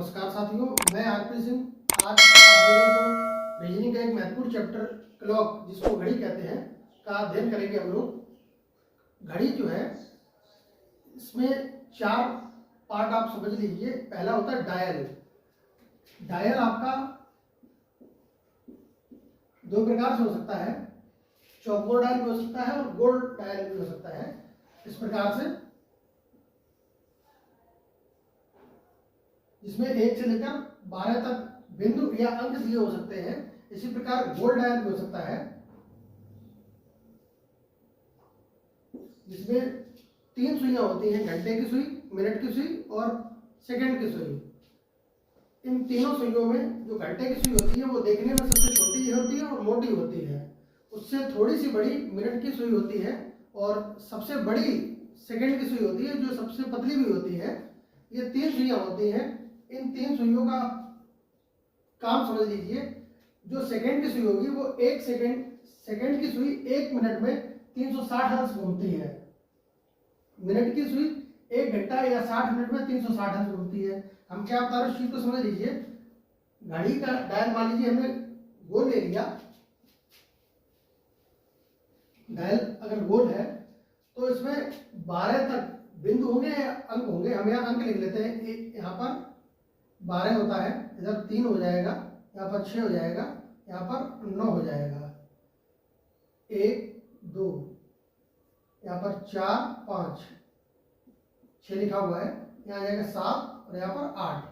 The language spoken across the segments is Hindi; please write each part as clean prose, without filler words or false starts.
नमस्कार साथियों, मैं आरपी सिंह। आज आप लोगों को रीजनिंग का एक महत्वपूर्ण चैप्टर क्लॉक, जिसको घड़ी कहते हैं, का अध्ययन करेंगे हम लोग। घड़ी जो है, इसमें 4 पार्ट आप समझ लीजिए। पहला होता है डायल। डायल आपका 2 प्रकार से हो सकता है, चौकोर डायल भी हो सकता है और गोल डायल भी हो सकता है। इस प्रकार से, जिसमें 1 से लेकर 12 तक बिंदु या अंक दिए हो सकते हैं। इसी प्रकार गोल डायल भी हो सकता है, जिसमें 3 सुइयां होती हैं, घंटे की सुई, मिनट की सुई और सेकंड की सुई। इन तीनों सुइयों में जो घंटे की सुई होती है वो देखने में सबसे छोटी होती है और मोटी होती है। उससे थोड़ी सी बड़ी मिनट की सुई होती है और सबसे बड़ी सेकंड की सुई होती है, जो सबसे पतली भी होती है। ये 3 सुइयां होती हैं। इन 3 सुइयों का काम समझ लीजिए। जो सेकंड की सुई होगी वो 1 सेकंड की सुई 1 मिनट में 360 हर्ट्ज घूमती है। मिनट की सुई 1 घंटा या 60 मिनट में 360 हर्ट्ज घूमती है। हम क्या बता रहे हैं, उस चीज को समझ लीजिए। घड़ी का डायल मान लीजिए हमने गोल ले लिया। डायल अगर गोल है तो इसमें 12 तक बिंदु होंगे या अंक होंगे। हम यहाँ अंक लिख लेते हैं। एक यहाँ पर 12 होता है, इधर 3 हो जाएगा, यहाँ पर 6 हो जाएगा, यहाँ पर 9 हो जाएगा, 1 2, यहाँ पर 4 5 6 लिखा हुआ है, यहाँ जाएगा 7 और यहाँ पर 8,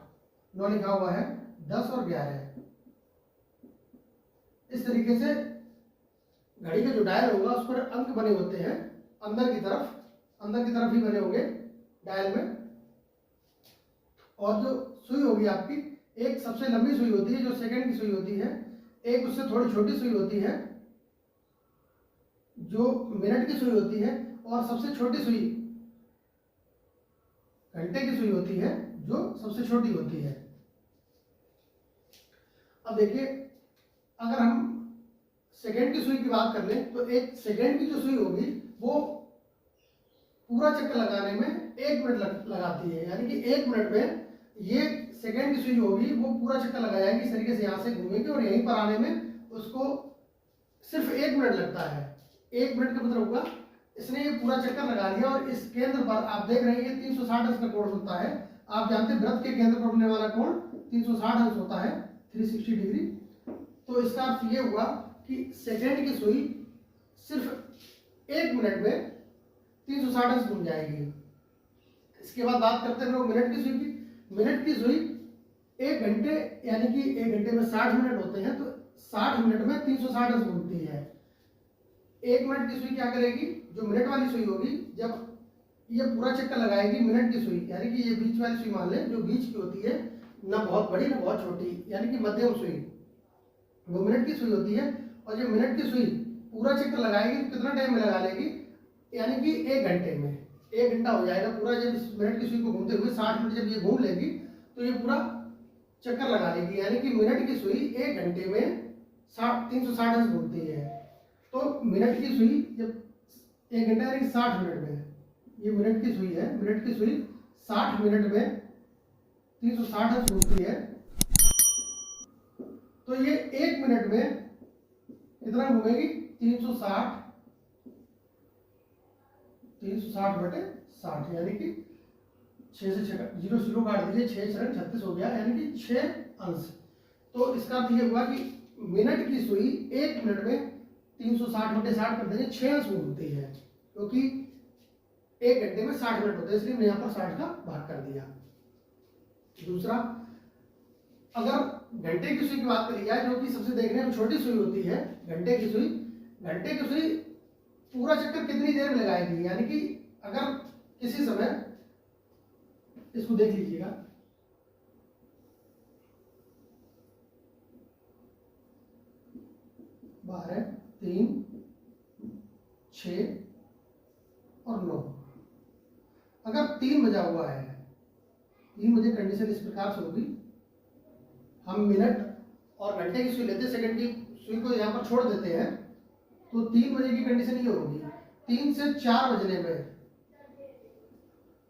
9 लिखा हुआ है, 10 और 11। इस तरीके से घड़ी का जो डायल होगा उस पर अंक बने होते हैं। अंदर की तरफ ही बने होंगे डायल में। और जो सुई होगी आपकी, एक सबसे लंबी सुई होती है जो सेकंड की सुई होती है, एक उससे थोड़ी छोटी सुई होती है जो मिनट की सुई होती है, और सबसे छोटी सुई घंटे की सुई होती है जो सबसे छोटी होती है। अब देखिए, अगर हम सेकंड की सुई की बात कर लें तो एक सेकंड की जो सुई होगी वो पूरा चक्कर लगाने में 1 मिनट लगाती है। यानी कि 1 मिनट में ये सेकंड की सुई होगी वो पूरा चक्कर लगा जाएगी। इस तरीके से यहाँ से घूमेगी और यहीं पर आने में उसको सिर्फ 1 मिनट लगता है। 1 मिनट का मतलब होगा इसने ये पूरा चक्कर लगा दिया। और इस केंद्र पर आप देख रहे हैं ये 360 अंश का कोण होता है। आप जानते हैं वृत्त के केंद्र पर बनने वाला कोण 360 अंश होता है, 360 डिग्री। तो इसका अर्थ ये हुआ कि सेकंड की सुई सिर्फ 1 मिनट में 360 अंश घूम जाएगी। इसके बाद बात करते हैं लोग मिनट की सुई की। मिनट की सुई 1 घंटे, यानी कि 1 घंटे में 60 मिनट होते हैं, तो 60 मिनट में 360 अंश घूमती है। 1 मिनट की सुई क्या करेगी, जो मिनट वाली सुई होगी, जब ये पूरा चक्कर लगाएगी मिनट की सुई, यानी कि ये बीच वाली सुई मान लें, जो बीच की होती है, ना बहुत बड़ी ना बहुत छोटी, यानी कि मध्यम सुई, वो मिनट की सुई होती है। और जो मिनट की सुई पूरा चक्कर लगाएगी तो कितना टाइम में लगा लेगी, यानी कि 1 घंटे में 1 घंटा हो जाएगा पूरा। जब इस मिनट की सुई को घूमते हुए 60 मिनट जब ये घूम लेगी तो ये पूरा चक्कर लगा लेगी। यानी कि मिनट की सुई 1 घंटे में 360 अंश घूमती है। तो मिनट की सुई जब 1 घंटा यानी कि 60 मिनट में, ये मिनट की सुई है, मिनट की सुई 60 मिनट में 360 अंश घूमती है। तो ये 1 मिनट में कितना घूमेगी, 360 बटे 60, यानी कि 6 से 6 जीरो जीरो काट दीजिए, 6 7 36 हो गया, यानी कि 6 अंश। तो इसका अर्थ ये हुआ कि मिनट की सुई 1 मिनट में 360 बटे 60 कर देंगे, 6 अंश घूमती है। क्योंकि 1 घंटे में 60 मिनट होते हैं, इसलिए मैंने यहाँ पर 60 का भाग कर दिया। दूसरा, अगर घंटे की सुई की बात करी जाए, जो कि सबसे देखने में छोटी सुई होती है, घंटे की सुई पूरा चक्कर कितनी देर में लगाएगी, यानी कि अगर किसी समय, इसको देख लीजिएगा, बारह, 3, 6 और 9, अगर 3 बजा हुआ है, 3 बजे कंडीशन इस प्रकार से होगी। हम मिनट और घंटे की सुई लेते हैं, सेकंड की सुई को यहाँ पर छोड़ देते हैं, तो 3 बजे की कंडीशन ये होगी। 3 से 4 बजने में,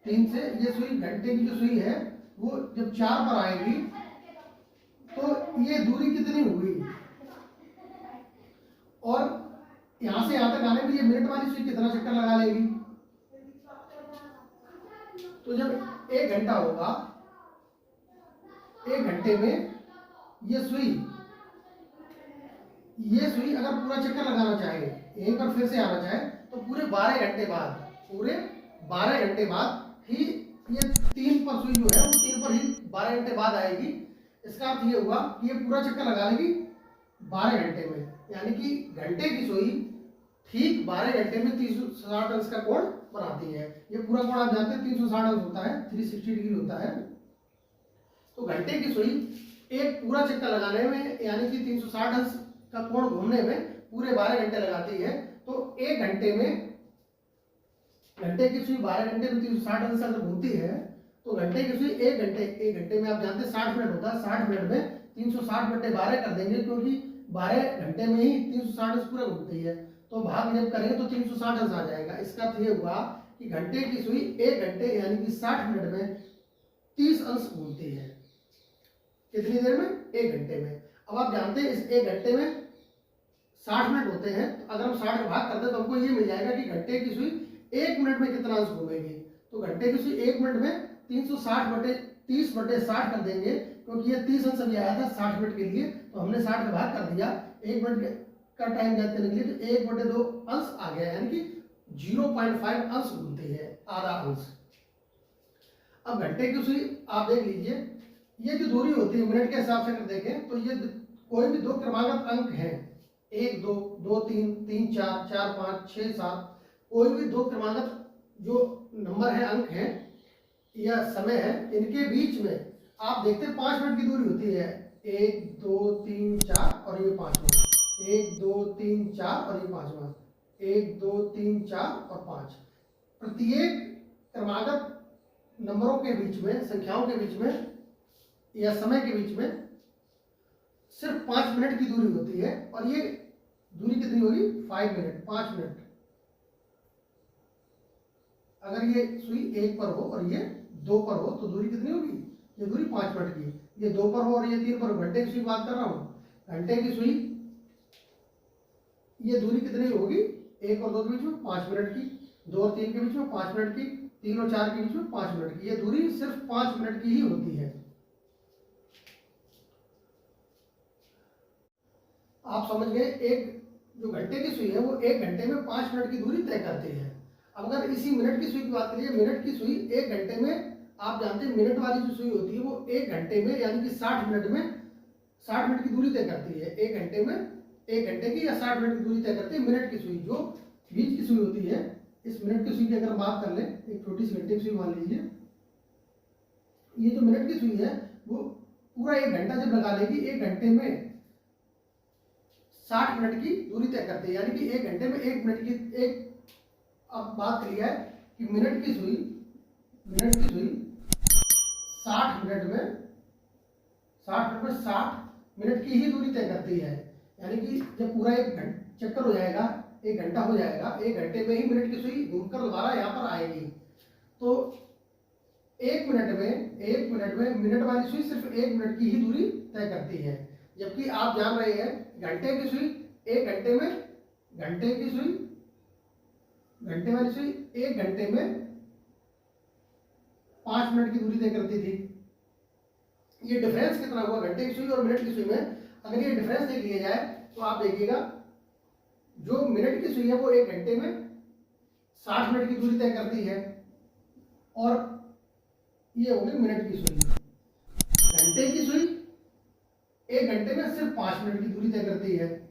3 से ये सुई, घंटे की जो सुई है वो जब 4 पर आएगी तो ये दूरी कितनी हुई, और यहां से यहां तक आने में ये मिनट वाली सुई कितना चक्कर लगा लेगी। तो जब 1 घंटा होगा, 1 घंटे में ये सुई अगर पूरा चक्कर लगाना चाहे, यहीं पर फिर से आना चाहे, तो पूरे 12 घंटे बाद ही ये 3 पर सुई जो है वो 3 पर ही 12 घंटे बाद आएगी। इसका अर्थ ये हुआ कि ये पूरा चक्कर लगा लेगी 12 घंटे में, यानी कि घंटे की सुई ठीक 12 घंटे में 360 अंश का कोण बनाती है। ये पूरा कोण आप जानते हैं 360 अंश होता है, 360 डिग्री होता है। तो घंटे की सुई एक पूरा चक्कर लगाने में यानी कि 360 अंश का कोण घूमने में पूरे 12 घंटे लगाती है। तो 1 घंटे में घंटे की सुई 12 घंटे में 360 अंश अगर घूमती है तो घंटे की सुई 1 घंटे में आप जानते हैं 60 मिनट होता है, 60 मिनट में 360 बटे 12 कर देंगे, क्योंकि 12 घंटे में ही 360 अंश पूरा घूमती है। तो भाग जब करेंगे तो 360 अंश आ जाएगा। इसका अर्थ ये हुआ कि घंटे की सुई 1 घंटे यानी कि 60 मिनट में 30 अंश घूमती है। कितनी देर में? 1 घंटे में। अब आप जानते हैं इस 1 घंटे में 60 मिनट होते हैं, तो अगर हम 60 का भाग करते हैं तो हमको ये मिल जाएगा कि घंटे की सुई 1 मिनट में कितना अंश घूमेगी। तो घंटे की सुई 1 मिनट में 360 बटे 30 बटे 60 कर देंगे, क्योंकि ये 30 अंश अभी आया था 60 मिनट के लिए, तो हमने 60 का भाग कर दिया 1 मिनट का टाइम ज्ञात करने के लिए, तो 1 बटे 2 अंश आ गया, यानी कि 0.5 अंश घूमती है, आधा अंश। अब घंटे की सुई आप देख लीजिए, ये जो दूरी होती है मिनट के हिसाब से अगर देखें तो ये कोई भी 2 क्रमागत अंक हैं, 1 2 2 3 3 4 4 5 6 7, कोई भी 2 क्रमागत जो नंबर है, अंक है या समय है, इनके बीच में आप देखते हैं 5 मिनट की दूरी होती है। 1 2 3 4 और ये 5वां, 1 2 3 4 और ये 5वां, 1 2 3 4 और 5। प्रत्येक क्रमागत नंबरों के बीच में, संख्याओं के बीच में या समय के बीच में सिर्फ 5 मिनट की दूरी होती है, और ये दूरी कितनी होगी? 5 मिनट, 5 मिनट। अगर ये सुई 1 पर हो और ये 2 पर हो तो दूरी कितनी होगी? ये दूरी 5 मिनट की। ये 2 पर हो और ये 3 पर हो, घंटे की सुई बात कर रहा हूं। घंटे की सुई ये दूरी कितनी होगी? 1 और 2 के बीच में 5 मिनट की, 2 और 3 के बीच में 5 मिनट की, 3 और 4 के बीच में 5 मिनट की। ये दूरी सिर्फ 5 मिनट की ही होती है। आप समझ गए, एक जो घंटे की सुई है वो 1 घंटे में 5 मिनट की दूरी तय करती है। अब अगर इसी मिनट की सुई की बात करिए, मिनट की सुई 1 घंटे में, आप जानते हैं मिनट वाली जो सुई होती है वो 1 घंटे में यानी कि 60 मिनट में 60 मिनट की दूरी तय करती है। 1 घंटे में 1 घंटे की या 60 मिनट की दूरी तय करती है मिनट की सुई। जो बीच की सुई होती है, इस मिनट की सुई की अगर बात कर ले, एक छोटी सी घंटे की सुई मान लीजिए, ये जो मिनट की सुई है वो पूरा 1 घंटा जब लगा लेगी, 1 घंटे में 60 मिनट की दूरी तय करते हैं, यानी कि 1 घंटे में 1 मिनट की एक। अब बात करिए कि मिनट की सुई 60 मिनट में 60 मिनट की ही दूरी तय करती है, यानी कि जब पूरा 1 चक्कर हो जाएगा, 1 घंटा हो जाएगा, 1 घंटे में ही मिनट की सुई घूमकर दोबारा यहाँ पर आएगी। तो 1 मिनट में मिनट वाली सुई सिर्फ 1 मिनट की ही दूरी तय करती है, जबकि आप जान रहे हैं घंटे की सुई 1 घंटे में, घंटे वाली सुई 1 घंटे में 5 मिनट की दूरी तय करती थी। ये डिफरेंस कितना हुआ घंटे की सुई और मिनट की सुई में? अगर ये डिफरेंस देख लिया जाए तो आप देखिएगा, जो मिनट की सुई है वो 1 घंटे में 60 मिनट की दूरी तय करती है, और ये होगी मिनट की सुई। घंटे की सुई 1 घंटे में सिर्फ 5 मिनट की दूरी तय करती है।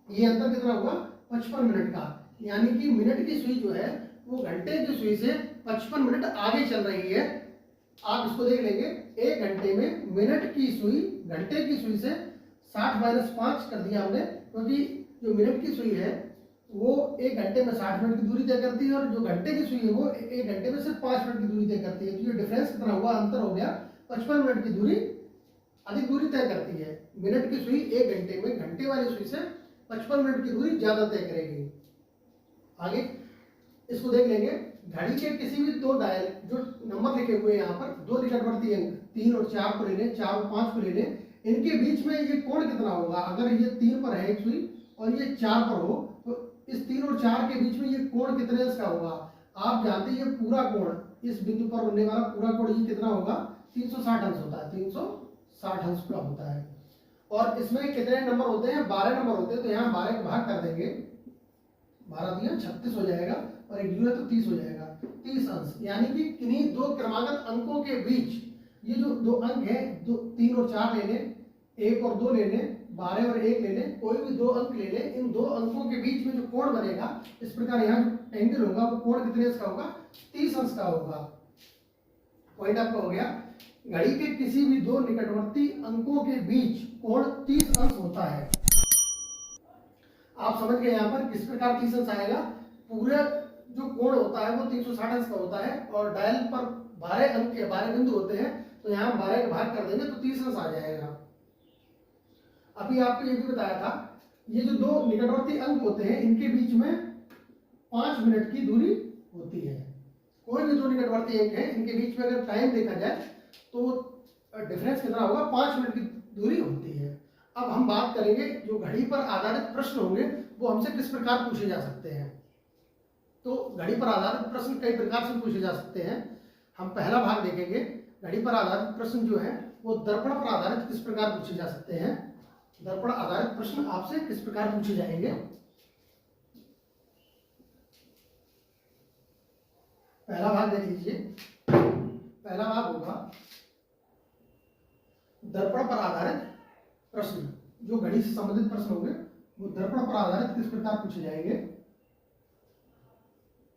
ये अंतर कितना हुआ? 55 मिनट का, यानी कि मिनट की सुई जो है वो घंटे की सुई से 55 मिनट आगे चल रही है। आप इसको देख लेंगे, 1 घंटे में मिनट की सुई घंटे की सुई से 60 - 5 कर दिया हमने, क्योंकि जो मिनट की सुई है वो 1 घंटे में 60 मिनट की दूरी तय करती है, और जो घंटे की सुई है वो 1 घंटे में सिर्फ 5 मिनट की दूरी तय करती है। तो ये डिफरेंस कितना हुआ? अंतर हो गया 55 मिनट की दूरी अधिक दूरी तय करती है। मिनट की सुई 1 घंटे में घंटे वाली सुई से 55 मिनट की दूरी ज्यादा तय करेगी। आगे इसको देख लेंगे, घड़ी के किसी भी दो डायल जो नंबर लिखे हुए हैं यहाँ पर, दो निकटवर्ती अंक 3 और 4 को ले लें, 4 और 5 को ले लें, इनके बीच में ये कोण कितना होगा? अगर ये 3 पर है एक सुई और ये 4 पर हो, तो इस 3 और 4 के बीच में ये कोण कितने अंश का होगा? आप जानते हैं ये पूरा कोण, इस बिंदु पर बनने वाला पूरा कोण ये कितना होगा? 360 अंश होता है, 360 अंश का होता है। और इसमें कितने नंबर होते हैं? 12 नंबर होते हैं। तो यहाँ 12 का भाग कर देंगे, 12 दिया 36 हो जाएगा, और एक जीरो है तो 30 हो जाएगा, 30 अंश। यानी कि किन्हीं दो क्रमागत अंकों के बीच ये जो दो अंक है, 3 और 4 ले लें, 1 और 2 ले लें, 12 और 1 ले लें, कोई भी दो अंक ले लें, इन दो अंकों के बीच में जो कोण बनेगा, इस प्रकार यहाँ जो एंगल होगा वो कोण कितने अंश का होगा? 30 अंश का होगा। पॉइंट आपका हो गया। घड़ी के किसी भी दो निकटवर्ती अंकों के बीच कोण 30 अंश होता है। आप समझ गए यहाँ पर किस प्रकार 30 अंश आएगा? पूरे जो कोण होता है वो 360 अंश का होता है, और डायल पर 12 अंक के 12 बिंदु होते हैं, तो यहाँ 12 का भाग कर देंगे तो 30 अंश आ जाएगा। अभी आपको ये भी बताया था, ये जो दो निकटवर्ती अंक होते हैं इनके बीच में 5 मिनट की दूरी होती है। कोई भी दो निकटवर्ती अंक है, इनके बीच में अगर टाइम देखा जाए तो डिफरेंस कितना होगा? 5 मिनट की दूरी होती है। अब हम बात करेंगे जो घड़ी पर आधारित प्रश्न होंगे वो हमसे किस प्रकार पूछे जा सकते हैं। तो घड़ी पर आधारित प्रश्न कई प्रकार से पूछे जा सकते हैं। हम पहला भाग देखेंगे। घड़ी पर आधारित प्रश्न जो है वो दर्पण पर आधारित किस प्रकार पूछे जा सकते हैं। दर्पण आधारित प्रश्न आपसे किस प्रकार पूछे जाएंगे। पहला भाग देख लीजिए। पहला भाग होगा दर्पण पर आधारित प्रश्न। जो घड़ी से संबंधित प्रश्न होंगे वो दर्पण पर आधारित किस प्रकार पूछे जाएंगे।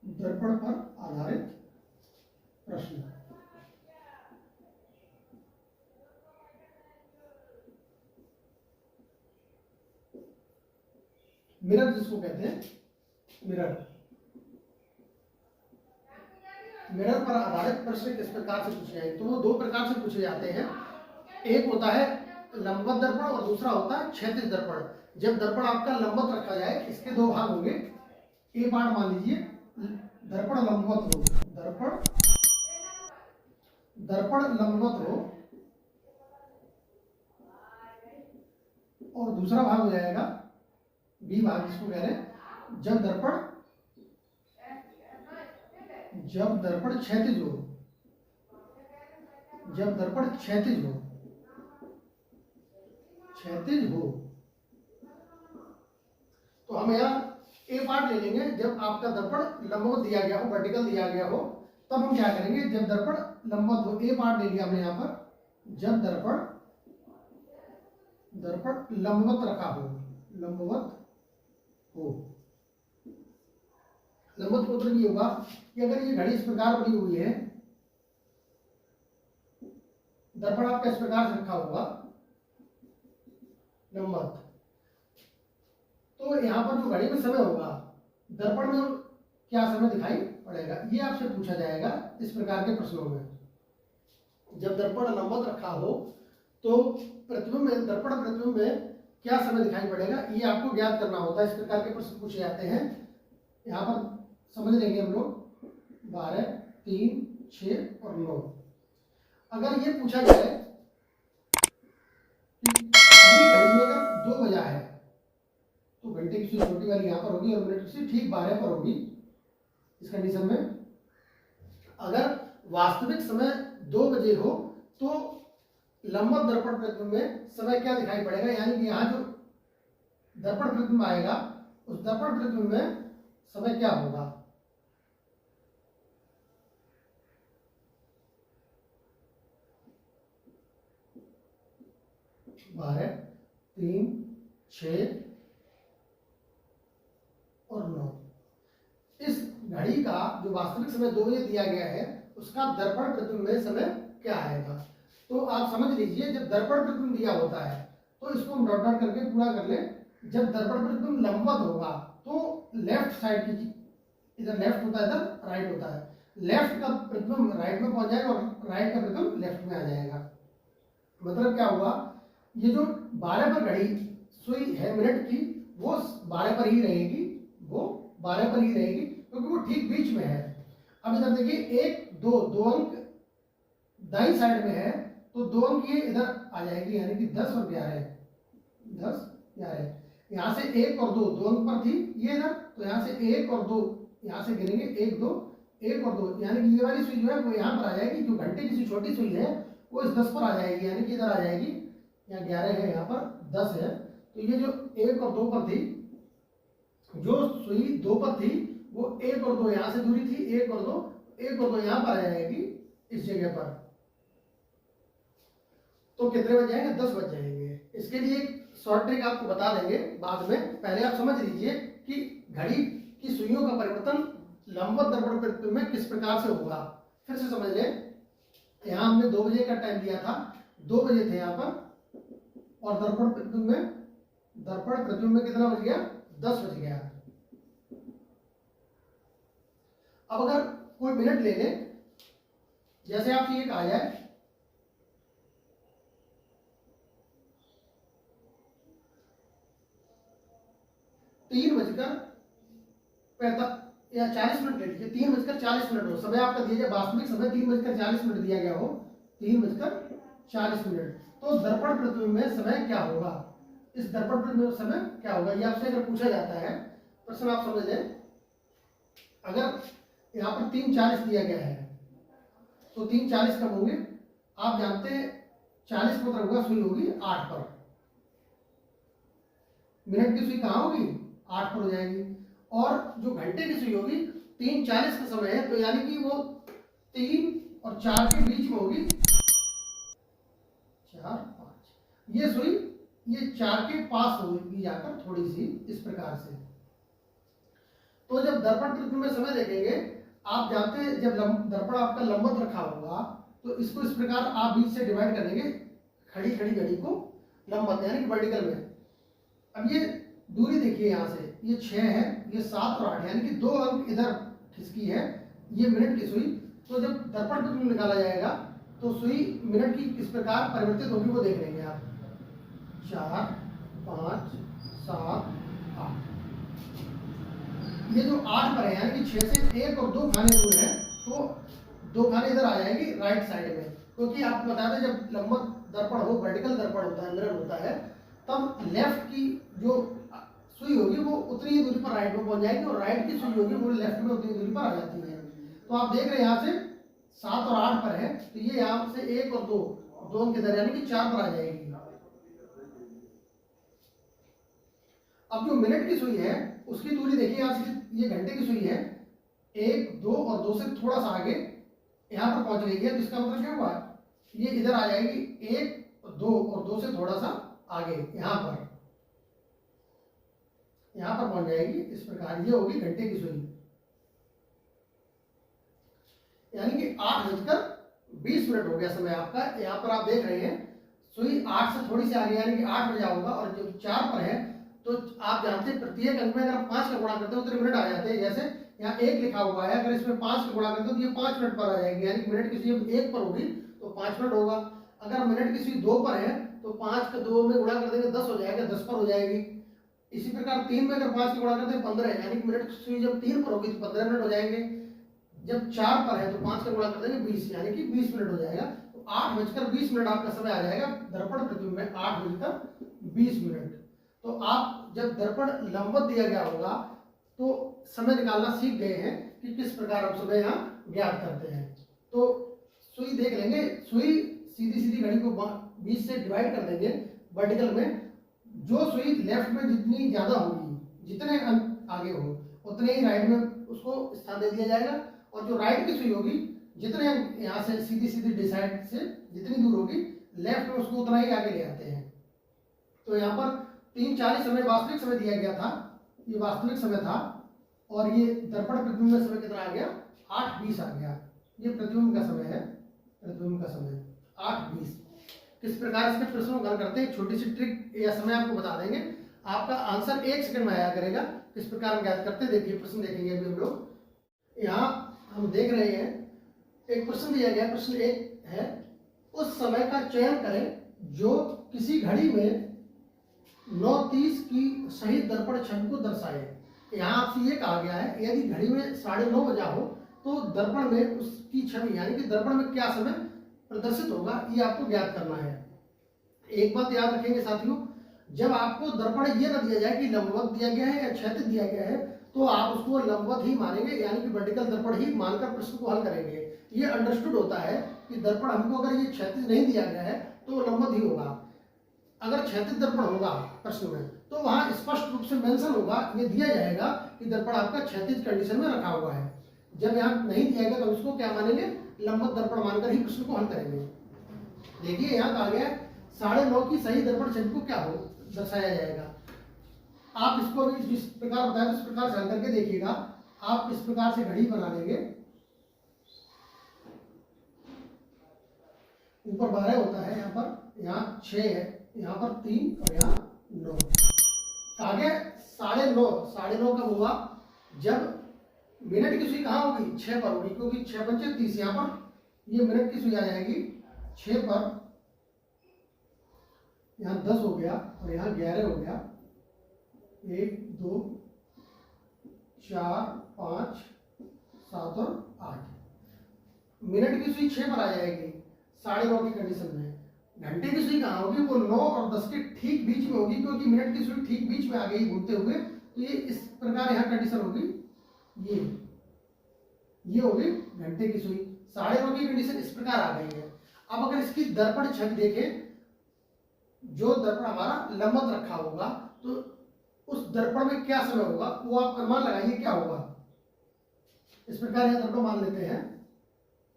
दर्पण पर आधारित प्रश्न। मिरर जिसको कहते हैं, मिरर मिरर पर आधारित प्रश्न किस प्रकार से पूछे जाएंगे। तो वो दो प्रकार से पूछे जाते हैं। एक होता है लंबवत दर्पण और दूसरा होता है क्षैतिज दर्पण। जब दर्पण आपका लंबवत रखा जाए, इसके दो भाग होंगे। ए पार्ट मान लीजिए दर्पण लंबवत हो, दर्पण लंबवत हो, और दूसरा भाग हो जाएगा बी भाग, जिसको कह रहे हैं जब दर्पण क्षैतिज हो। जब दर्पण क्षैतिज हो, तो हम यहाँ ए पार्ट ले लेंगे। जब आपका दर्पण लंबवत दिया गया हो, वर्टिकल दिया गया हो, तब हम क्या करेंगे? जब दर्पण लंबवत हो, ए पार्ट ले लिया हमने यहाँ पर। जब दर्पण लंबवत रखा हो, लंबवत मतलब ये होगा कि अगर ये घड़ी इस प्रकार बनी हुई है, दर्पण आपका इस प्रकार से रखा होगा लंबवत, तो यहाँ पर जो घड़ी में समय होगा, दर्पण में क्या समय दिखाई पड़ेगा, ये आपसे पूछा जाएगा इस प्रकार के प्रश्नों में। जब दर्पण लंबवत रखा हो तो प्रतिबिंब में, दर्पण प्रतिबिंब में क्या समय दिखाई पड़ेगा, ये आपको ज्ञात करना होता है। इस प्रकार के प्रश्न पूछे जाते हैं। यहाँ पर समझ लेंगे हम लोग 12, 3, 6 और 9। अगर ये पूछा जाए कि घड़ी में अगर 2 बजा है तो घंटे की सुई छोटी वाली यहाँ पर होगी और मिनट की सुई ठीक 12 पर होगी। इस कंडीशन में अगर वास्तविक समय 2 बजे हो तो लंबवत दर्पण प्रतिबिंब में समय क्या दिखाई पड़ेगा, यानी कि यहाँ जो दर्पण प्रतिबिंब आएगा उस दर्पण प्रतिबिंब में समय क्या होगा। बारह, 3, 6 और 9। इस घड़ी का जो वास्तविक समय 2 बजे दिया गया है उसका दर्पण प्रतिबिंब में समय क्या आएगा। तो आप समझ लीजिए, जब दर्पण प्रतिबिंब दिया होता है तो इसको हम डॉट डॉट करके पूरा कर लें। जब दर्पण प्रतिबिंब लंबवत होगा तो लेफ्ट साइड की, इधर लेफ्ट होता है इधर राइट होता है, लेफ्ट का प्रतिबिंब राइट में पहुंच जाएगा और राइट का प्रतिबिंब लेफ्ट में आ जाएगा। मतलब क्या हुआ, ये जो 12 पर घड़ी सुई है मिनट की, वो 12 पर ही रहेगी, क्योंकि वो ठीक बीच में है। अब इधर देखिए 1 2 दो अंक दाई साइड में है, तो 2 अंक ये इधर आ जाएगी, यानी कि 10 और 11, 10 11। यहाँ से 1 और 2 दो अंक पर थी ये इधर, तो यहाँ से 1 और 2 यहाँ से गिरेंगे, 1 2 1 और 2, यानी कि ये वाली सुई जो है वो यहाँ पर आ जाएगी। जो घंटे की सुई छोटी सुई है वो इस 10 पर आ जाएगी, यानी कि इधर आ जाएगी। यहाँ 11 है, यहाँ पर 10 है, तो ये जो 1 और 2 पर थी, जो सुई 2 पर थी वो 1 और 2 यहाँ से दूरी थी, 1 और 2 1 और 2 यहाँ पर आ जाएगी इस जगह पर। तो कितने बज जाएंगे? 10 बज जाएंगे। इसके लिए एक शॉर्ट ट्रिक आपको बता देंगे बाद में, पहले आप समझ लीजिए कि घड़ी की सुइयों का परिवर्तन लंबवत दर्पण प्रतिबिंब में किस प्रकार से होगा। फिर से समझ लें, यहाँ हमने 2 बजे का टाइम दिया था, 2 बजे थे यहाँ पर, और दर्पण प्रतिबिंब में कितना बज गया? 10 बज गया। अब अगर कोई मिनट ले ले, जैसे आपसे ये कहा जाए 3:40 ले लीजिए, 3:40 हो समय आपका दिया जाए, वास्तविक समय 3:40 दिया गया हो, 3:40, तो दर्पण प्रतिबिंब में समय क्या होगा? इस दर्पण प्रतिबिंब में समय क्या होगा, ये आपसे अगर पूछा जाता है प्रश्न, आप समझ लें। अगर यहाँ पर 3:40 दिया गया है, तो 3:40 कब होंगे? आप जानते हैं 40 पर होगा, सुई होगी 8 पर। मिनट की सुई कहाँ होगी? 8 पर हो जाएगी। और जो घंटे की सुई होगी 3:40 का समय है, तो यानी कि वो 3 और 4 के बीच में होगी, 4 5। ये सुई ये 4 के पास होगी जाकर, थोड़ी सी इस प्रकार से। तो जब दर्पण प्रतिबिंब में समय देखेंगे, आप जानते हैं जब दर्पण आपका लंबवत रखा होगा, तो इसको इस प्रकार आप बीच से डिवाइड करेंगे, खड़ी घड़ी को लंबवत यानी कि वर्टिकल में। अब ये दूरी देखिए, यहाँ से ये 6 है, ये 7 और 8, यानी कि 2 अंक इधर खिसकी है, ये मिनट की सुई। तो जब दर्पण प्रतिबिंब निकाला जाएगा तो सुई मिनट की किस प्रकार परिवर्तित होगी वो देख लेंगे आप। 4 5 7 8, ये जो 8 पर है, यानी कि 6 से 1 और 2 खाने दूर है, तो 2 खाने इधर आ जाएंगी राइट साइड में। क्योंकि आपको बता दें जब लंबवत दर्पण हो, वर्टिकल दर्पण होता है, मिरर होता है, तब लेफ्ट की जो सुई होगी वो उतनी ही दूरी पर राइट में पहुंच जाएगी, और राइट की सुई होगी वो लेफ्ट में उतनी दूरी पर आ जाती है। तो आप देख रहे हैं यहाँ से 7 और 8 पर है, तो ये यहाँ से 1 और 2 अंक इधर, यानी कि 4 पर आ जाएगी। अब जो मिनट की सुई है उसकी दूरी देखिए, यहाँ से ये घंटे की सुई है, 1 2 और 2 से थोड़ा सा आगे यहाँ पर पहुंच गई है, तो इसका मतलब क्या हुआ? ये इधर आ जाएगी 1 2 और 2 से थोड़ा सा आगे, यहाँ पर पहुंच जाएगी इस प्रकार। ये होगी घंटे की सुई, यानी कि 8:20 हो गया समय आपका। यहाँ पर आप देख रहे हैं सुई 8 से थोड़ी सी आगे, यानी कि 8 बजा होगा, और जब 4 पर है तो आप जानते हैं प्रत्येक अंक में अगर 5 का गुणा करते हो तो मिनट आ जाते हैं। जैसे यहाँ 1 लिखा हुआ है, अगर इसमें 5 का गुणा करते हो तो ये 5 मिनट पर आ जाएगी, यानी कि मिनट की सुई 1 पर होगी तो 5 मिनट होगा। अगर मिनट की सुई 2 पर है तो 5 का 2 में गुणा कर देंगे 10 हो जाएगा, 10 पर हो जाएगी। इसी प्रकार 3 में अगर 5 का गुणा करते हैं 15, यानी कि मिनट की सुई जब 3 पर होगी तो 15 मिनट हो जाएंगे। जब 4 पर है तो 5 का गुणा कर देंगे 20, यानी कि 20 मिनट हो जाएगा। तो 8:20 आपका समय आ जाएगा दर्पण प्रतिबिंब में, 8:20। तो आप जब दर्पण लंबवत दिया गया होगा तो समय निकालना सीख गए हैं कि किस प्रकार हम समय यहाँ ज्ञात करते हैं। तो सुई देख लेंगे, सुई सीधी घड़ी को 20 से डिवाइड कर देंगे वर्टिकल में। जो सुई लेफ्ट में जितनी ज्यादा होगी, जितने अंक आगे हो उतने ही राइट में उसको स्थान दे दिया जाएगा, और जो राइट की सुई होगी जितने अंक यहाँ से सीधी डिसाइड से जितनी दूर होगी लेफ्ट में उसको उतना ही आगे ले आते हैं। तो यहाँ पर 3:40 समय वास्तविक समय दिया गया था, ये वास्तविक समय था, और ये दर्पण प्रतिबिंब में समय कितना आ गया? 8:20 आ गया। ये प्रतिबिंब का समय है, प्रतिबिंब का समय 8:20। किस प्रकार इसके प्रश्नों को हल करते हैं, छोटी सी ट्रिक या समय आपको बता देंगे, आपका आंसर 1 सेकंड में आया करेगा। किस प्रकार हम ज्ञात करते हैं देखिए, प्रश्न देखेंगे अभी हम लोग। यहाँ हम देख रहे हैं एक प्रश्न दिया गया, प्रश्न 1 है, उस समय का चयन करें जो किसी घड़ी में 9:30 की सही दर्पण छवि को दर्शाए। यहाँ आपसे ये कहा गया है यदि घड़ी में 9:30 बजा हो तो दर्पण में उसकी छवि यानी कि दर्पण में क्या समय प्रदर्शित होगा ये आपको ज्ञात करना है। एक बात याद रखेंगे साथियों, जब आपको दर्पण ये ना दिया जाए कि लंबवत दिया गया है या क्षैतिज दिया गया है तो आप उसको लंबवत ही मानेंगे यानी कि वर्टिकल दर्पण ही मानकर प्रश्न को हल करेंगे। ये अंडरस्टूड होता है कि दर्पण हमको अगर ये क्षैतिज नहीं दिया गया है तो वो लंबवत ही होगा। अगर क्षैतिज दर्पण होगा प्रश्न में तो वहां स्पष्ट रूप से मेंशन होगा, ये दिया जाएगा कि दर्पण आपका क्षैतिज कंडीशन में रखा हुआ है। जब यहाँ नहीं दिया गया तो उसको क्या मानेंगे, लंबवत दर्पण मानकर ही प्रश्न को हल करेंगे। देखिए यहाँ कहा गया 9.5 की सही दर्पण छवि को क्या हो दर्शाया जाएगा। आप इसको भी जिस प्रकार बताया उस प्रकार से हल करके देखिएगा। आप इस प्रकार से घड़ी बना लेंगे, ऊपर 12 होता है, यहाँ पर यहाँ 6 है, यहाँ पर 3 और यहाँ 9। आगे 9.5 कब होगा, जब मिनट की सुई कहाँ होगी 6 पर होगी, क्योंकि 6 पंचे 30। यहाँ पर ये मिनट की सुई आ जाएगी 6 पर, यहाँ 10 हो गया और यहाँ 11 हो गया। 1 2 4 5 7 और 8 मिनट की सुई 6 पर आ जाएगी 9.5 की कंडीशन में। घंटे की सुई कहाँ होगी, वो 9 और 10 के ठीक बीच में होगी, क्योंकि मिनट की सुई ठीक बीच में आ गई घूमते हुए। तो ये इस प्रकार यहाँ कंडीशन होगी, ये होगी घंटे की सुई। 9.5 की कंडीशन इस प्रकार आ गई है। अब अगर इसकी दर्पण छवि देखें, जो दर्पण हमारा लंबवत रखा होगा तो उस दर्पण में क्या समय होगा वो आप अनुमान लगाइए क्या होगा। इस प्रकार यह दर्पण मान लेते हैं,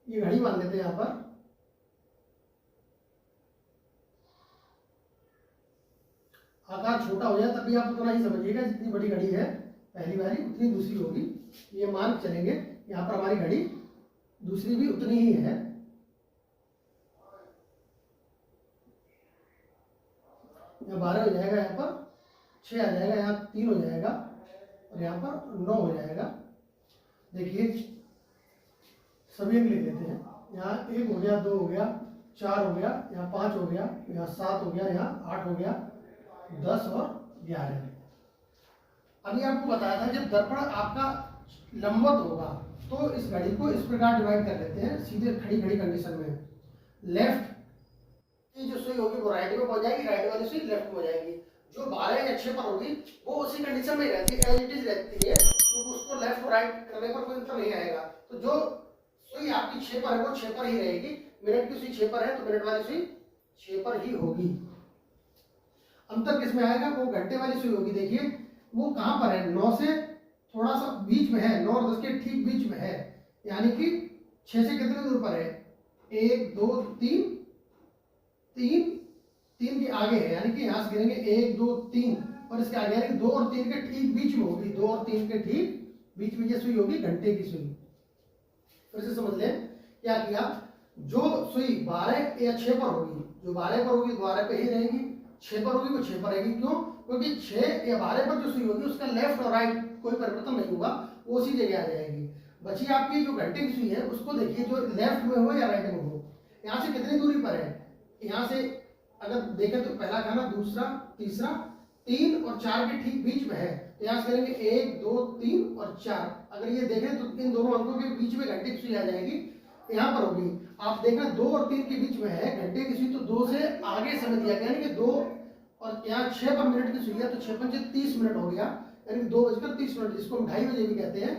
ये घड़ी मान लेते हैं। यहाँ पर आकार छोटा हो जाए तब भी आप उतना ही समझिएगा, जितनी बड़ी घड़ी है पहली वाली उतनी दूसरी होगी, ये मान चलेंगे। यहाँ पर हमारी घड़ी दूसरी भी उतनी ही है। यहाँ 12 हो जाएगा, यहाँ पर 6 आ जाएगा, यहाँ 3 हो जाएगा और यहाँ पर 9 हो जाएगा। देखिए सभी लिख लेते हैं। यहाँ 1 हो गया, 2 हो गया, 4 हो गया, यहाँ 5 हो गया, यहाँ 7 हो गया, यहाँ 8 हो गया, 10 और 11। अभी आपको बताया था जब दर्पण आपका लंबवत होगा तो इस घड़ी को इस प्रकार डिवाइड कर लेते हैं सीधे खड़ी खड़ी कंडीशन में। लेफ्ट की जो सुई होगी वो राइट में पहुंच जाएगी, राइट वाली सुई लेफ्ट में हो जाएगी। जो 12 या 6 पर होगी वो उसी कंडीशन में रहती है, एज इट इज रहती है, क्योंकि उसको लेफ्ट और राइट करने पर कोई अंतर नहीं आएगा। तो जो सुई आपकी 6 पर है वो 6 पर ही रहेगी। मिनट की सुई 6 पर है तो मिनट वाली सुई 6 पर ही होगी। अंतर किसमें आएगा, वो घंटे वाली सुई होगी। देखिए वो कहां पर है, 9 से थोड़ा सा बीच में है, 9 और 10 के ठीक बीच में है, यानी कि 6 से कितने दूर पर है, 1 2 3 3 के आगे है, यानी कि यहां से गिरेंगे 1 2 3 और इसके आगे, यानी कि 2 और 3 के ठीक बीच में होगी। 2 और 3 के ठीक बीच में ये सुई होगी घंटे की सुई। फिर से समझ लें क्या किया, जो सुई 12 या 6 पर होगी, जो 12 पर होगी 12 पे ही रहेगी, 6 पर होगी वो 6 पर रहेगी। क्यों, क्योंकि 6 या 12 पर जो सुई होगी उसका लेफ्ट और राइट कोई परिवर्तन नहीं होगा, वो उसी जगह आ जाएगी। बची आपकी जो घंटे की सुई है उसको देखिए, जो लेफ्ट में हो या राइट में हो, यहाँ से कितनी दूरी पर है। यहाँ से अगर देखें तो पहला खाना, दूसरा, तीसरा, 3 और 4 के ठीक बीच में है। तो यहाँ से करेंगे 1 2 3 और 4। अगर ये देखें तो इन दोनों अंकों के बीच में घंटे की सुई आ जाएगी, यहाँ पर होगी। आप देखना 2 और 3 के बीच में है घंटे की सुई, तो 2 से आगे समय दिया गया, यानी कि 2 और यहाँ 6 पर मिनट की सुई है तो 6 पंचे 30 मिनट हो गया, यानी 2:30, जिसको हम 2:30 बजे भी कहते हैं।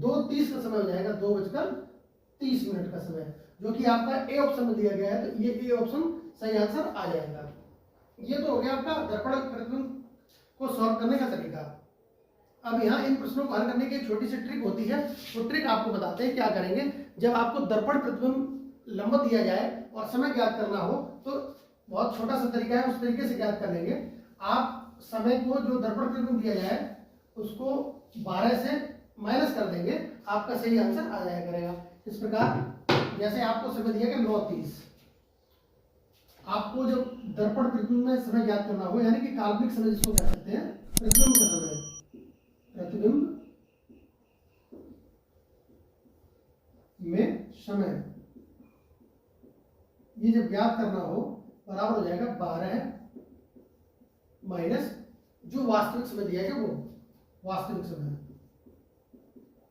2:30 का समय हो जाएगा, 2:30 का समय, जो कि आपका ए ऑप्शन में दिया गया है। तो ये ए ऑप्शन सही आंसर आ जाएगा। ये तो हो गया आपका दर्पण प्रतिबिंब को सॉल्व करने का तरीका। अब यहाँ इन प्रश्नों को हल करने की एक छोटी सी ट्रिक होती है, वो ट्रिक आपको बताते हैं क्या करेंगे। जब आपको दर्पण प्रतिबिंब लंबवत दिया जाए और समय ज्ञात करना हो तो बहुत छोटा सा तरीका है, उस तरीके से ज्ञात कर लेंगे। आप समय को जो दर्पण प्रतिबिंब दिया जाए उसको 12 से माइनस कर देंगे, आपका सही आंसर आ जाया करेगा। इस प्रकार जैसे आपको समय दिया गया 9:30, आपको जब दर्पण प्रतिबिंब में समय ज्ञात करना हो, यानी कि काल्पनिक समय जिसको कह सकते हैं, प्रतिबिंब का समय, प्रतिबिंब में समय, ये जब ज्ञात करना हो बराबर हो जाएगा 12 माइनस जो वास्तविक समय दिया गया वो वास्तविक समय,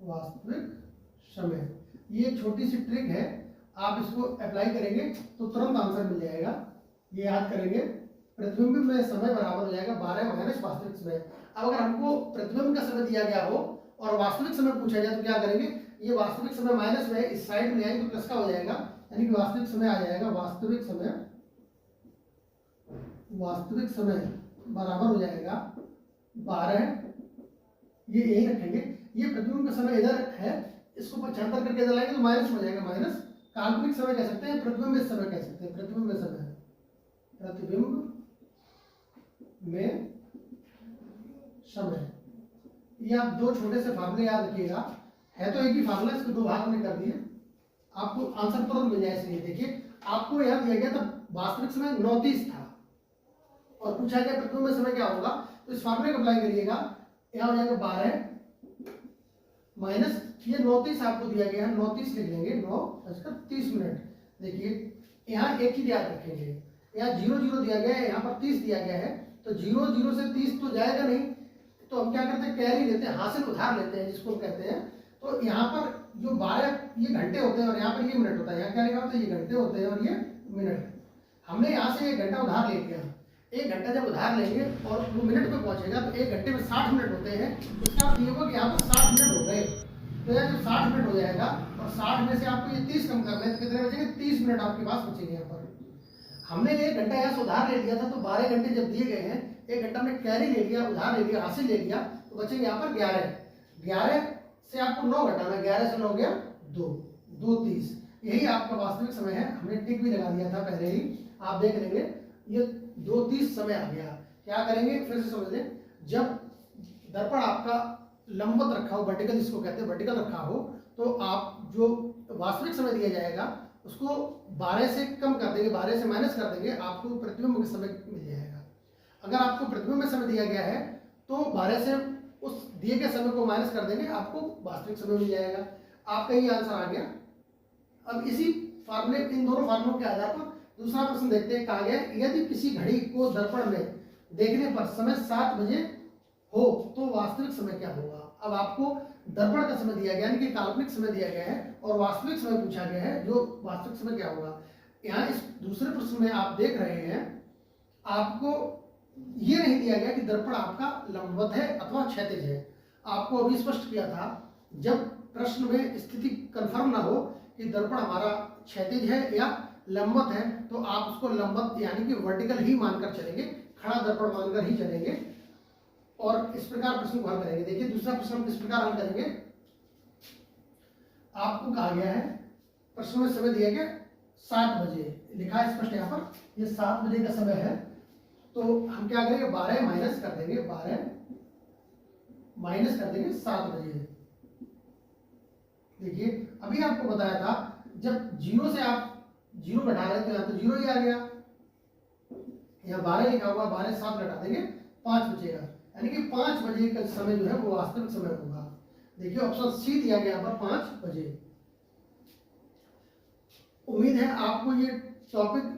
वास्तविक समय। ये एक छोटी सी ट्रिक है, आप इसको अप्लाई करेंगे तो तुरंत आंसर मिल जाएगा। ये याद करेंगे, प्रतिबिंब में समय बराबर हो जाएगा 12 माइनस वास्तविक समय। अब अगर हमको प्रतिबिंब का समय दिया गया हो और वास्तविक समय पूछा जाए तो क्या करेंगे, ये वास्तविक समय माइनस में इस साइड में आएंगे तो प्लस का हो जाएगा, यानी कि वास्तविक समय आ जाएगा, वास्तविक समय बराबर हो जाएगा 12, ये यही रखेंगे। ये प्रतिबिंब का समय इधर है, इसको 75 करके इधर लाएंगे तो माइनस हो जाएगा, माइनस काल्पनिक समय कह सकते हैं, प्रतिबिंब समय कह सकते हैं, प्रतिबिंब में समय। ये आप दो छोटे से फार्मूले याद रखिएगा, है तो एक ही फार्मूला, इसको दो भाग में कर दिए, आपको आंसर तुरंत मिल जाए। इसलिए देखिए आपको याद दिया गया था वास्तविक समय 9:30 था और पूछा गया प्रतिबिंब समय क्या होगा, तो इस फार्मूले को अप्लाई करिएगा। यहाँ हो जाएगा 12 माइनस ये 9:30 आपको दिया गया है, 9:30 लिख लेंगे, 9:30। देखिए यहाँ एक चीज याद रखेंगे, यहाँ 0 दिया गया है, यहाँ पर 30 दिया गया है, तो 0 से 30 तो जाएगा नहीं, तो हम क्या करते हैं, कैरी लेते हैं, हासिल उधार लेते हैं जिसको कहते हैं। तो यहाँ पर जो 12 ये घंटे होते हैं और यहाँ पर ये मिनट होता है, यहाँ क्या लिखा होता है, ये घंटे होते हैं और ये मिनट। हमने यहाँ से 1 घंटा उधार ले लिया, 1 घंटा जब उधार लेंगे और वो मिनट पे पहुंचेगा तो 1 घंटे में 60 मिनट होते हैं, उसका आप ये होगा कि यहाँ पर 60 मिनट हो गए, तो यहाँ जब 60 मिनट हो जाएगा और 60 में से आपको ये 30 कम करना है तो कितने बचेंगे, 30 मिनट आपके पास बचेंगे। यहाँ पर हमने 1 घंटा यहाँ से उधार ले लिया था, तो 12 घंटे जब दिए गए हैं, 1 घंटा में कैरी ले लिया, उधार ले लिया, हासिल ले लिया, तो बचेंगे यहाँ पर 11 से आपको 9 घटाना, 11 से 9 गया 2:30। यही आपका वास्तविक समय है, हमने टिक भी लगा दिया था पहले ही, आप देख लेंगे ये 2:30 समय आ गया। क्या करेंगे फिर से समझ लें, जब दर्पण आपका लंबवत रखा हो, वर्टिकल जिसको कहते हैं, वर्टिकल रखा हो, तो आप जो वास्तविक समय दिया जाएगा उसको 12 से कम कर देंगे, 12 से माइनस कर देंगे, आपको प्रतिबिंब का समय मिल जाएगा। अगर आपको प्रतिबिंब में समय दिया गया है तो 12 से उस दिए गए समय को माइनस कर देंगे, आपको वास्तविक समय मिल जाएगा। आपका ये आंसर आ गया। अब इसी फार्मूले, इन दोनों फार्मूलों के आधार पर दूसरा प्रश्न देखते हैं। कहा गया यदि किसी घड़ी को दर्पण में देखने पर समय 7 बजे हो तो वास्तविक समय क्या होगा। अब आपको दर्पण का समय दिया गया, यानी कि काल्पनिक समय दिया गया है, और वास्तविक समय पूछा गया है, जो वास्तविक समय क्या होगा। यहाँ इस दूसरे प्रश्न में आप देख रहे हैं, आपको ये नहीं दिया गया कि दर्पण आपका लंबवत है अथवा क्षैतिज है। आपको अभी स्पष्ट किया था, जब प्रश्न में स्थिति कंफर्म ना हो कि दर्पण हमारा क्षैतिज है या लंबवत है, तो आप उसको लंबवत यानी कि वर्टिकल ही मानकर चलेंगे, खड़ा दर्पण मानकर ही चलेंगे, और इस प्रकार प्रश्न को हल करेंगे। देखिए दूसरा प्रश्न हम किस प्रकार हल करेंगे। आपको कहा गया है, प्रश्न में समय दिया गया 7 बजे, लिखा है स्पष्ट यहाँ पर, ये 7 बजे का समय है। तो हम क्या करेंगे, 12 माइनस कर देंगे, 12 माइनस कर देंगे 7 बजे। देखिए अभी आपको बताया था, जब 0 से आप 0 घटा रहे हैं तो यहाँ तो 0 ही आ गया, यहाँ 12 लिखा हुआ, 12 से 7 घटा देंगे 5 बचेगा, यानी कि 5 बजे का समय जो है वो वास्तविक समय होगा। देखिए ऑप्शन सी दिया गया यहाँ पर 5 बजे। उम्मीद है आपको ये टॉपिक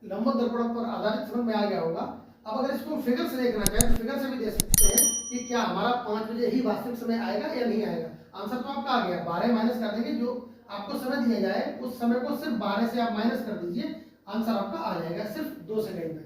लंबवत दर्पण पर आधारित समझ में आ गया होगा। अब अगर इसको फिगर से देखना चाहे तो फिगर से भी देख सकते हैं कि क्या हमारा 5 बजे ही वास्तविक समय आएगा या नहीं आएगा। आंसर तो आपका आ गया, 12 माइनस कर देंगे, जो आपको समय दिया जाए उस समय को सिर्फ 12 से आप माइनस कर दीजिए, आंसर आपका आ जाएगा सिर्फ 2 सेकंड में।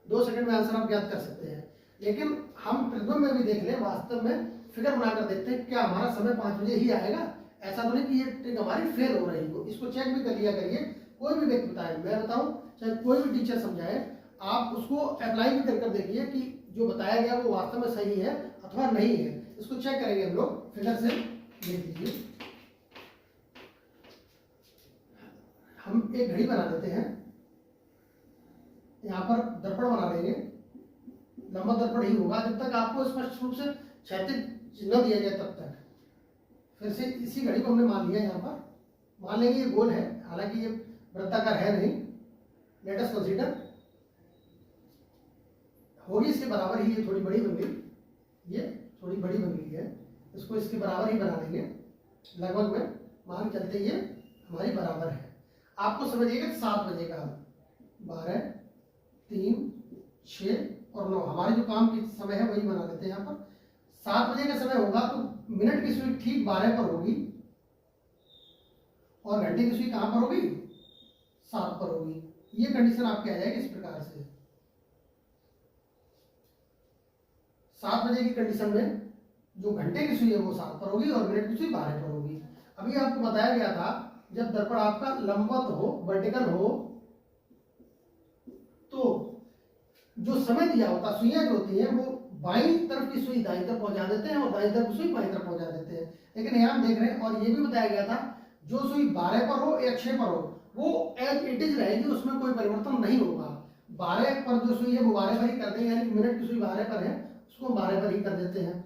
2 सेकंड में आंसर आप ज्ञात कर सकते हैं। लेकिन हम प्रतिबिंब में भी देख लें, वास्तव में फिगर बनाकर देखते हैं क्या हमारा समय 5 बजे ही आएगा। ऐसा तो नहीं कि ये ट्रिक हमारी फेल हो रही हो, इसको चेक भी कर लिया करिए। कोई भी व्यक्ति बताए, मैं बताऊं चाहे कोई भी टीचर समझाए, आप उसको अप्लाई भी कर देखिए कि जो बताया गया वो वास्तव में सही है अथवा नहीं है। इसको चेक करेंगे हम लोग फिगर से। देख लीजिए, हम एक घड़ी बना देते हैं, यहाँ पर दर्पण बना देंगे, लंबा दर्पण ही होगा जब तक आपको स्पष्ट रूप से क्षैतिज न दिया जाए तब तक। फिर से इसी घड़ी को हमने मान लिया, यहाँ पर मान लेंगे ये गोल है, हालांकि ये वृत्ताकार है नहीं। लेट अस कंसीडर, होगी इसके बराबर ही, ये थोड़ी बड़ी बन गई, ये थोड़ी बड़ी बन गई है, इसको इसके बराबर ही बना देंगे लगभग में, मान चलते ये हमारी बराबर है। आपको समझिएगा 7 बजे का 12, 3, 6 और 9 हमारे जो काम की समय है वही बना देते हैं। यहाँ पर 7 बजे का समय होगा तो मिनट की स्पीड ठीक 12 पर होगी, और घंटे की सुई कहाँ पर होगी, 7 पर होगी। ये कंडीशन आपकी आ जाएगी इस प्रकार से। 7 बजे की कंडीशन में जो घंटे की सुई है वो 7 पर होगी और मिनट की सुई 12 पर होगी। अभी आपको बताया गया था जब दर्पण आपका लंबवत हो, वर्टिकल हो, तो जो समय दिया होता, सुइयां जो होती हैं वो बाईं तरफ की सुई दाईं तरफ पहुंचा देते हैं और दाईं तरफ की सुई बाईं तरफ पहुंचा देते हैं। लेकिन यहाँ हम देख रहे हैं, और ये भी बताया गया था, जो सुई 12 पर हो या 6 पर हो वो एज इट इज रहेगी, उसमें कोई परिवर्तन नहीं होगा। 12 पर जो सुई है वो 12 पर ही कर देंगे, यानी मिनट की सुई 12 पर है उसको 12 पर ही कर देते हैं।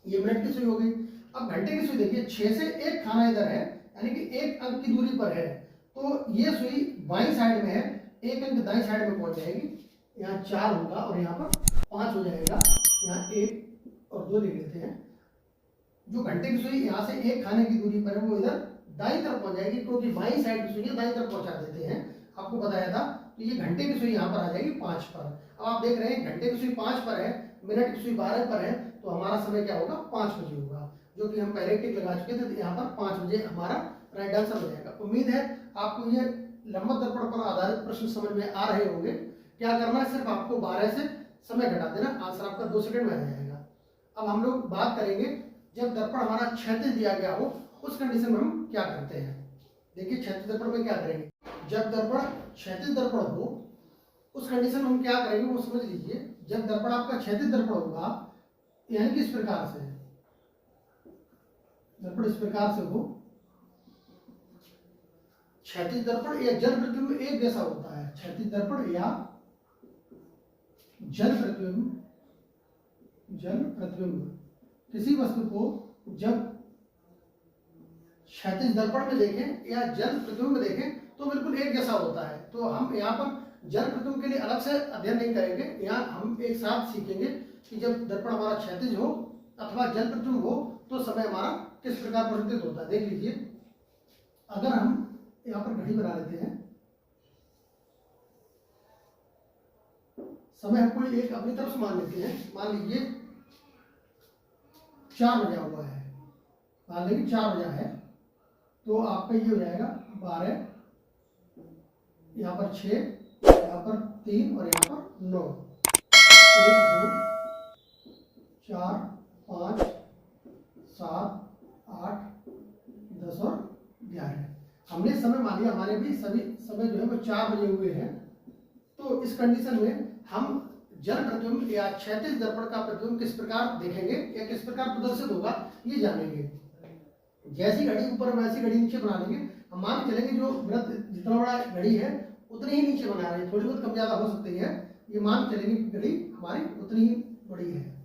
ये मिनट की सुई हो गई। अब घंटे की सुई देखिए, 6 से 1 खाना इधर है, यानी कि 1 अंक की दूरी पर है, तो ये सुई बाईं साइड में है, 1 अंक दाईं साइड में पहुंच जाएगी। यहाँ 4 होगा और यहाँ पर 5 हो जाएगा। यहाँ 1 और 2 लिख लेते हैं। जो घंटे की सुई यहाँ से 1 खाने की दूरी पर है वो इधर दाईं तरफ पहुंच जाएगी, क्योंकि बाईं साइड की सुई दाईं तरफ पहुंचा देते हैं, आपको बताया था। तो ये घंटे की सुई यहाँ पर आ जाएगी 5 पर। अब आप देख रहे हैं घंटे की सुई 5 पर है, मिनट की सुई 12 पर है, तो हमारा समय क्या होगा, 5 बजे होगा, जो कि हम पहले टिक लगा चुके थे। तो यहाँ पर 5 बजे हमारा राइट आंसर हो जाएगा। उम्मीद है आपको ये लंबवत दर्पण पर आधारित प्रश्न समझ में आ रहे होंगे। क्या करना है, सिर्फ आपको 12 से समय घटा देना, आंसर आपका 2 सेकंड में आ जाएगा। अब हम लोग बात करेंगे जब दर्पण हमारा क्षैतिज दिया गया हो, उस कंडीशन में हम क्या करते हैं। देखिए क्षैतिज दर्पण में क्या करेंगे, जब दर्पण क्षैतिज दर्पण हो उस कंडीशन में हम क्या करेंगे वो समझ लीजिए। जब दर्पण आपका क्षैतिज दर्पण होगा, यानी कि इस प्रकार से दर्पण इस प्रकार से हो, क्षैतिज दर्पण या जल प्रतिबिंब एक जैसा होता है। क्षैतिज दर्पण या जल प्रतिबिंब किसी वस्तु को जब क्षैतिज दर्पण में देखें या जल प्रतिबिंब में देखें तो बिल्कुल एक जैसा होता है। तो हम यहाँ पर जल प्रतिबिंब के लिए अलग से अध्ययन नहीं करेंगे, यहाँ हम एक साथ सीखेंगे कि जब दर्पण हमारा क्षैतिज हो अथवा जल प्रतिबिंब हो तो समय हमारा किस प्रकार परिवर्तित होता है। देख लीजिए, अगर हम यहाँ पर घड़ी बना लेते हैं, समय हम कोई एक अपनी तरफ से मान लेते हैं, मान लीजिए 4 बजा हुआ है, मान लीजिए 4 बजा है, तो आपका ये हो जाएगा 12, यहाँ पर 6, यहाँ पर 3 और यहाँ पर 9, 1 2 4 5 7 8 10 और 11। हमने समय मान लिया, हमारे भी सभी समय जो है वो 4 बजे हुए हैं। तो इस कंडीशन में हम जल प्रतिबिंब या क्षैतिज दर्पण का प्रतिबिंब किस प्रकार देखेंगे या किस प्रकार प्रदर्शित होगा ये जानेंगे। जैसी घड़ी ऊपर वैसी घड़ी नीचे बना लेंगे। हम मान के चलेंगे जो वृत्त जितना बड़ा घड़ी है उतनी ही नीचे बना रहे हैं, थोड़ी बहुत कम ज्यादा हो सकती है, ये मान के चलेंगे कि घड़ी हमारी उतनी ही बड़ी है।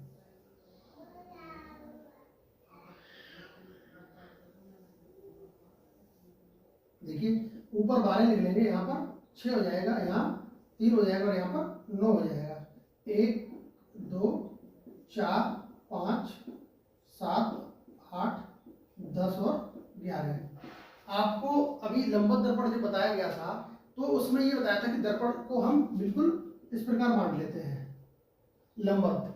देखिए ऊपर 12 लिख लेंगे, यहाँ पर 6 हो जाएगा, यहाँ 3 हो जाएगा और यहाँ पर 9 हो जाएगा। 1 2 4 5 7 8 10 और 11। आपको अभी लंबवत दर्पण जो बताया गया था तो उसमें ये बताया था कि दर्पण को हम बिल्कुल इस प्रकार बांट लेते हैं लंबवत,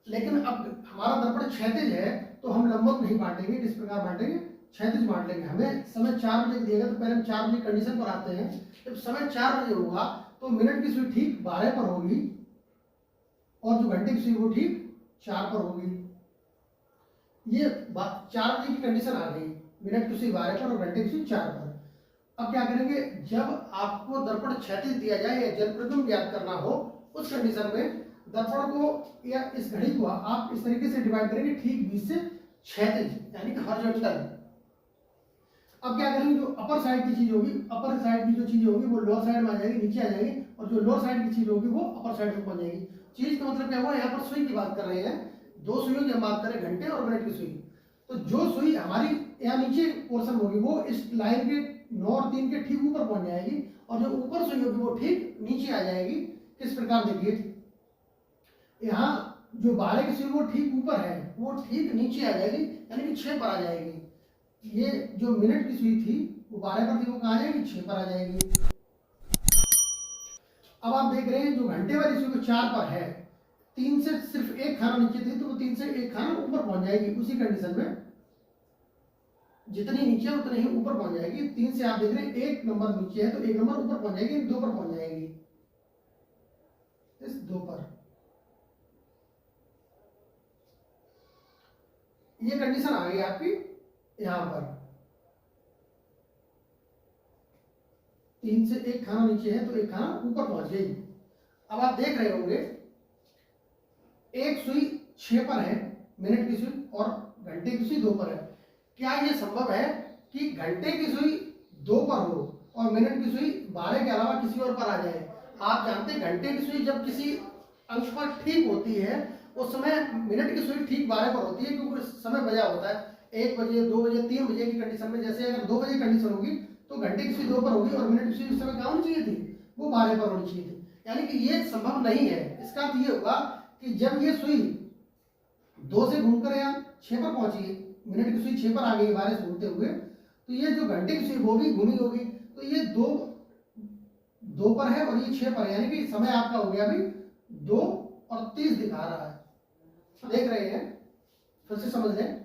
लेकिन अब हमारा दर्पण क्षैतिज है तो हम लंबवत नहीं बांटेंगे, किस प्रकार बांटेंगे, क्षैतिज बांट लेंगे। हमें समय 4 बजे दिएगा तो पहले हम 4 बजे कंडीशन पर आते हैं। जब समय 4 बजे होगा तो मिनट की सुई ठीक 12 पर होगी और जो घंटे की सुई वो ठीक 4 पर होगी। ये 4 बजे की कंडीशन आ गई, मिनट की सुई 12 पर और घंटे की सुई 4 पर। अब क्या करेंगे, जब आपको दर्पण क्षैतिज दिया जाए या जल प्रतिबिंब ज्ञात करना हो उस कंडीशन में दर्पण को या इस घड़ी को आप इस तरीके से डिवाइड करेंगे, ठीक बीच से क्षैतिज यानी कि हॉरिजॉन्टल। अब क्या करेंगे, जो अपर साइड की चीज होगी, अपर साइड की जो चीज होगी वो लोअर साइड में आ जाएगी, नीचे आ जाएगी, और जो लोअर साइड की चीज होगी वो अपर साइड में पहुंच जाएगी। चीज का मतलब क्या हुआ, यहाँ पर सुई की बात कर रहे हैं, 2 सुइयों की हम बात करें, घंटे और मिनट की सुई। तो जो सुई हमारी यहाँ नीचे पोर्शन होगी वो इस लाइन के 9 और 3 के ठीक ऊपर पहुंच जाएगी, और जो ऊपर सुई होगी वो ठीक नीचे आ जाएगी। किस प्रकार, देखिए यहाँ जो 12 की सुई वो ठीक ऊपर है, वो ठीक नीचे आ जाएगी, यानी कि 6 पर आ जाएगी। ये जो मिनट की सुई थी वो 12 पर थी, वो कहाँ आ जाएगी, 6 पर आ जाएगी। अब आप देख रहे हैं जो घंटे वाली सुई वो 4 पर है, 3 से सिर्फ 1 खाना नीचे थी तो वो 3 से 1 खाना ऊपर पहुंच जाएगी। उसी कंडीशन में जितनी नीचे है उतनी ही ऊपर पहुंच जाएगी। 3 से आप देख रहे हैं 1 नंबर नीचे है तो 1 नंबर ऊपर पहुंच जाएगी, 2 पर पहुंच जाएगी, इस 2 पर। ये कंडीशन आ गई आपकी यहां पर। 3 से 1 खाना नीचे है तो 1 खाना ऊपर पहुंच गई। अब आप देख रहे होंगे एक सुई 6 पर है मिनट की सुई और घंटे की सुई 2 पर है। क्या ये संभव है कि घंटे की सुई 2 पर हो और मिनट की सुई 12 के अलावा किसी और पर आ जाए? आप जानते हैं घंटे की सुई जब किसी अंक पर ठीक होती है उस समय मिनट की सुई ठीक 12 पर होती है, क्योंकि समय बजा होता है 1 बजे 2 बजे 3 बजे की कंडीशन में। जैसे अगर 2 बजे कंडीशन होगी तो घंटे की सुई 2 पर होगी और मिनट की सुई उस समय क्या होनी चाहिए थी, वो 12 पर होनी चाहिए थी। यानी कि ये संभव नहीं है। इसका अर्थ ये होगा कि जब ये सुई 2 से घूमकर यहाँ 6 पर पहुंची, मिनट की सुई 6 पर आ गई 12 से घूमते हुए, तो ये जो घंटे की सुई वो भी घूमी होगी, तो ये 2 पर है और ये 6 पर है, यानी कि समय आपका हो गया अभी 2 और 30 दिखा रहा है। देख रहे हैं, फिर से समझ लें,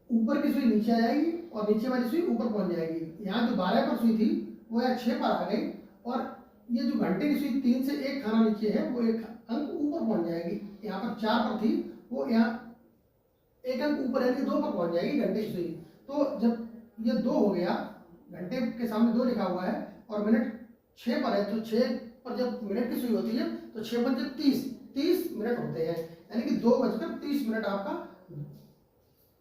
ऊपर की सुई नीचे आ जाएगी और नीचे वाली सुई ऊपर पहुंच जाएगी। यहाँ जो 12 पर सुई थी वो यहाँ 6 पर आ गई और ये जो घंटे की सुई 3 से 1 खाना नीचे है वो 1 अंक ऊपर पहुंच जाएगी। यहाँ पर 4 पर थी, वो यहाँ 1 अंक ऊपर यानी 2 पर पहुंच जाएगी घंटे की सुई। तो जब ये 2 हो गया, घंटे के सामने 2 लिखा हुआ है और मिनट 6 पर है, तो 6 पर जब मिनट की सुई होती है तो 6 पंचे 30 मिनट होते हैं, यानी कि 2:30 आपका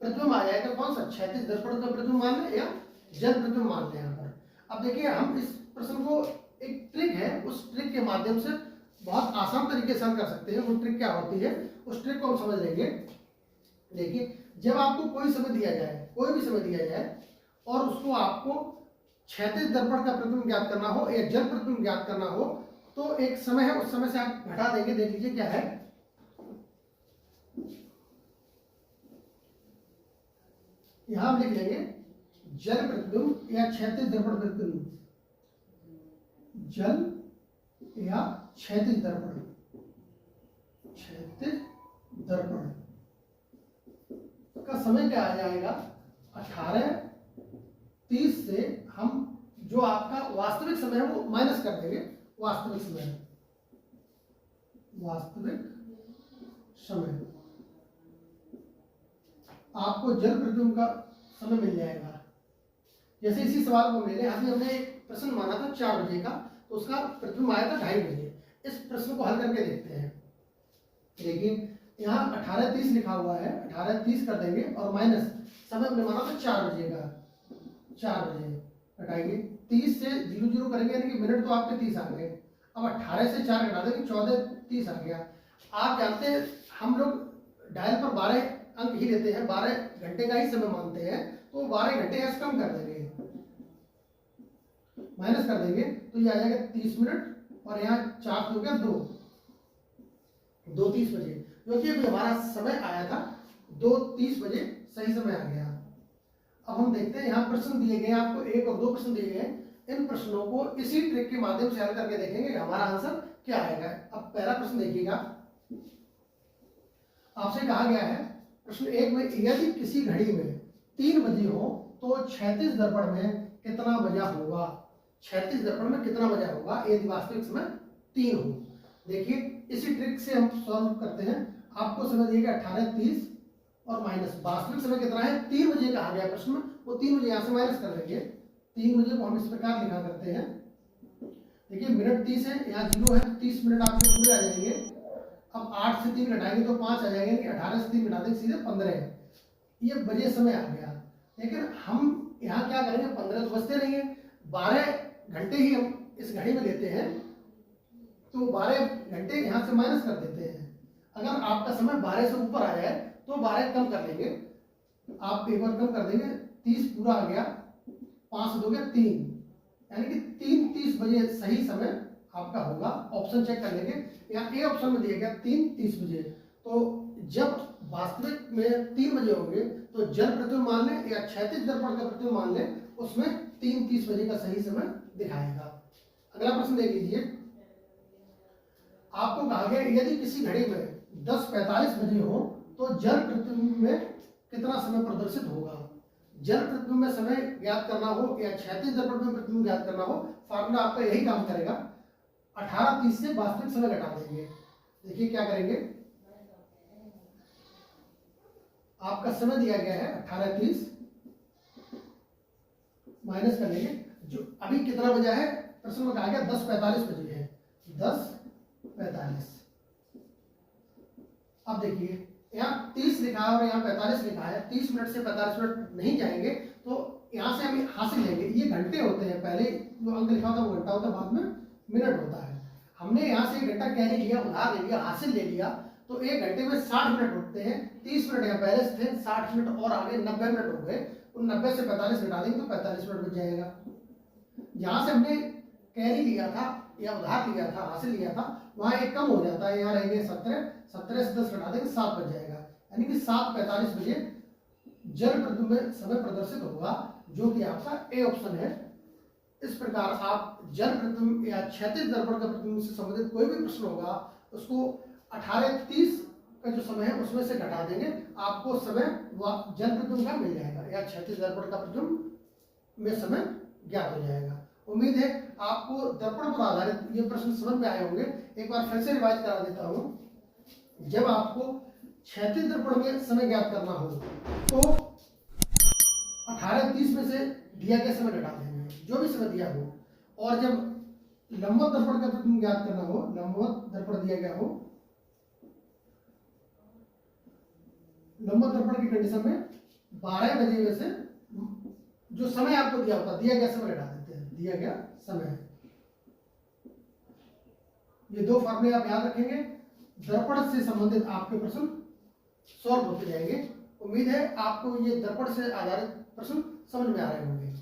प्रतिबिंब आ जाएगा। कौन सा? क्षैतिज दर्पण का प्रतिबिंब मान लें या जल प्रतिबिंब मान लें यहाँ पर। अब देखिए, हम इस प्रश्न को, एक ट्रिक है, उस ट्रिक के माध्यम से बहुत आसान तरीके से हल कर सकते हैं। वो ट्रिक क्या होती है उस ट्रिक को हम समझ लेंगे। देखिए, जब आपको कोई समय दिया जाए, कोई भी समय दिया जाए और उसको आपको क्षैतिज दर्पण का प्रतिबिंब ज्ञात करना हो या जल प्रतिबिंब ज्ञात करना हो, तो एक समय है, उस समय से आप घटा देंगे। देख लीजिए क्या है, यहां हम लिख लेंगे जल प्रतिबिंब या क्षैतिज दर्पण प्रतिबिंब, जल या क्षैतिज दर्पण, क्षैतिज दर्पण का समय क्या आ जाएगा 18:30 से हम जो आपका वास्तविक समय है वो माइनस कर देंगे। वास्तविक समय, वास्तविक समय आपको जल प्रतिबिंब का समय मिल जाएगा। जैसे इसी सवाल को ले लें, अभी हमने एक प्रश्न माना था 4 बजे का, तो उसका प्रतिबिंब आया था 2:30 बजे। इस प्रश्न को हल करके देखते हैं। देखिए, यहाँ 18:30 लिखा हुआ है, 18:30 कर देंगे और माइनस समय हमने माना था 4 बजे का, 4 बजे घटाएंगे, 30 से 0 करेंगे, यानी कि मिनट तो आपके 30 आ गए। अब 18 से 4 घटा देंगे, 14:30 आ गया। आप जानते हैं हम लोग डायल पर 12 अंक ही लेते हैं, 12 घंटे का ही समय मानते हैं, तो 12 घंटे ऐसे कम कर देंगे, माइनस कर देंगे, तो ये आ जाएगा 30 मिनट और यहाँ 4 हो गया 2:30 बजे, जो कि अभी हमारा समय आया था 2:30 बजे, सही समय आ गया। अब हम देखते हैं, यहाँ प्रश्न दिए गए, आपको 1 और 2 प्रश्न दिए गए। इन प्रश्नों को इसी ट्रिक के माध्यम से हल करके देखेंगे हमारा आंसर क्या आएगा। अब पहला प्रश्न देखिएगा, आपसे कहा गया है प्रश्न 1 में, यदि किसी घड़ी में 3 बजे हो तो क्षैतिज दर्पण में कितना बजा होगा? क्षैतिज दर्पण में कितना बजा होगा यदि वास्तविक समय 3 हो? देखिए, इसी ट्रिक से हम सॉल्व करते हैं। आपको समय दिएगा 18:30 और माइनस वास्तविक समय कितना है, 3 बजे कहा गया प्रश्न में, वो 3 बजे यहाँ से माइनस कर देंगे। 3 बजे को हम इस प्रकार लिखा करते हैं। देखिए, मिनट 30 है, यहाँ 0 है, 30 मिनट आपके पूरे आ जाएंगे। अब 8 से 3 घटाएंगे तो 5 आ जाएंगे, 18 से 3 घटा देंगे सीधे 15 है। ये बजे समय आ गया। लेकिन हम यहाँ क्या करेंगे, 15 तो बचते रहेंगे, 12 घंटे ही हम इस घड़ी में लेते हैं, तो 12 घंटे यहाँ से माइनस कर देते हैं। अगर आपका समय 12 से ऊपर आ जाए तो 12 कम कर लेंगे, आप एक बार कम कर देंगे, 30 पूरा आ गया, 5 से 2 गया 3, यानी कि 3:30 बजे सही समय आपका होगा। ऑप्शन चेक कर लेंगे, यहाँ ए ऑप्शन में दिया गया 3:30 बजे। तो जब वास्तविक में 3 बजे होंगे तो जल प्रतिबिंब मान लें या क्षैतिज दर्पण का प्रतिबिंब मान लें, उसमें 3:30 बजे का सही समय दिखाएगा। अगला प्रश्न देख लीजिए, आपको कहा गया यदि किसी घड़ी में 10:45 बजे हो तो जल प्रतिबिंब में कितना समय प्रदर्शित होगा? जल प्रतिबिंब में समय ज्ञात करना हो या क्षैतिज दर्पण में प्रतिबिंब ज्ञात करना हो, फार्मूला आपका यही काम करेगा। 18:30 से वास्तविक समय घटा देंगे। देखिए क्या करेंगे, आपका समय दिया गया है 18:30, माइनस कर लेंगे जो अभी कितना बजा है, प्रश्न में कहा गया 10:45 बजे है, 10:45। अब देखिए यहाँ 30 लिखा है और यहाँ 45 लिखा है, 30 मिनट से 45 मिनट नहीं जाएंगे, तो यहाँ से हम हासिल लेंगे। ये घंटे होते हैं, पहले जो अंक लिखा होता है वो घंटा होता है, बाद में मिनट होता है। हमने यहाँ से 1 घंटा कैरी लिया, उधार ले लिया, हासिल ले लिया, तो 1 घंटे में 60 मिनट होते हैं। 30 मिनट यहाँ पहले से थे, 60 मिनट और आगे 90 मिनट हो गए। उन 90 से 45 घटा देंगे तो 45 मिनट बच जाएगा। जहाँ से हमने कैरी लिया था या उधार लिया था, हासिल लिया था, वहाँ एक कम हो जाता है, यहाँ रहेंगे 17, 17 से 10 घटा देंगे 7 बच जाएगा। यानी कि 7:45 बजे जल प्रतिबिंब में समय प्रदर्शित होगा, जो कि आपका ए ऑप्शन है। इस प्रकार आप जल प्रतिबिंब या क्षैतिज दर्पण का प्रतिबिंब से संबंधित कोई भी प्रश्न होगा, उसको 18:30 का जो समय है उसमें से घटा देंगे, आपको समय जल प्रतिबिंब का मिल जाएगा या क्षैतिज दर्पण का प्रतिबिंब में समय ज्ञात हो जाएगा। उम्मीद है आपको दर्पण पर आधारित ये प्रश्न समझ में आए होंगे। एक बार फिर से रिवाइज करा देता हूं। जब आपको क्षैतिज दर्पण में समय ज्ञात करना हो तो 18:30 में से दिया गया समय घटा देंगे, जो भी समय दिया हो। और जब लंबवत दर्पण का प्रतिबिंब ज्ञात करना हो, लंबवत दर्पण दिया गया हो, लंबवत दर्पण की कंडीशन में 12 बजे में से जो समय आपको दिया होता, दिया गया समय घटा देते हैं, दिया गया समय। ये दो फॉर्मूले आप याद रखेंगे, दर्पण से संबंधित आपके प्रश्न सॉल्व होते जाएंगे। उम्मीद है आपको ये दर्पण से आधारित प्रश्न समझ में आ रहे होंगे।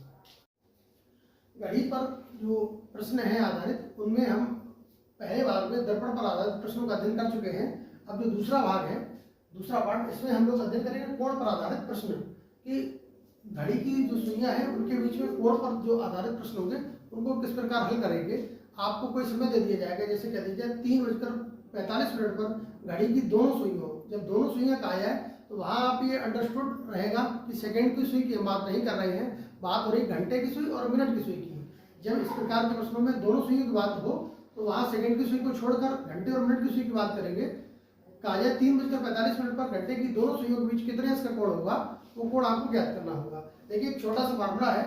घड़ी पर जो प्रश्न है आधारित, उनमें हम पहले भाग में दर्पण पर आधारित प्रश्नों का अध्ययन कर चुके हैं। अब जो दूसरा भाग है, दूसरा पार्ट, इसमें हम लोग अध्ययन करेंगे कोण पर आधारित प्रश्न, कि घड़ी की जो सुइयां हैं उनके बीच में कोण पर जो आधारित प्रश्न होंगे उनको किस प्रकार हल करेंगे। आपको कोई समय दे दिया जाएगा, जैसे कह दीजिए 3:45 पर घड़ी की दोनों सुइयों, जब दोनों सुइयां कहा जाए तो वहाँ आप ये अंडरस्टूड रहेगा कि सेकंड की सुई की हम बात नहीं कर रहे हैं, बात हो रही घंटे की सुई और मिनट की सुई की। जब इस प्रकार के प्रश्नों में दोनों सुइयों की बात हो तो वहाँ सेकंड की सुई को छोड़कर घंटे और मिनट की सुई की बात करेंगे। कहा जाए 3:45 पर घंटे की दोनों सुइयों के बीच कितने इसका कोण होगा, वो कोण आपको ज्ञात करना होगा। देखिए एक छोटा सा फार्मूला है,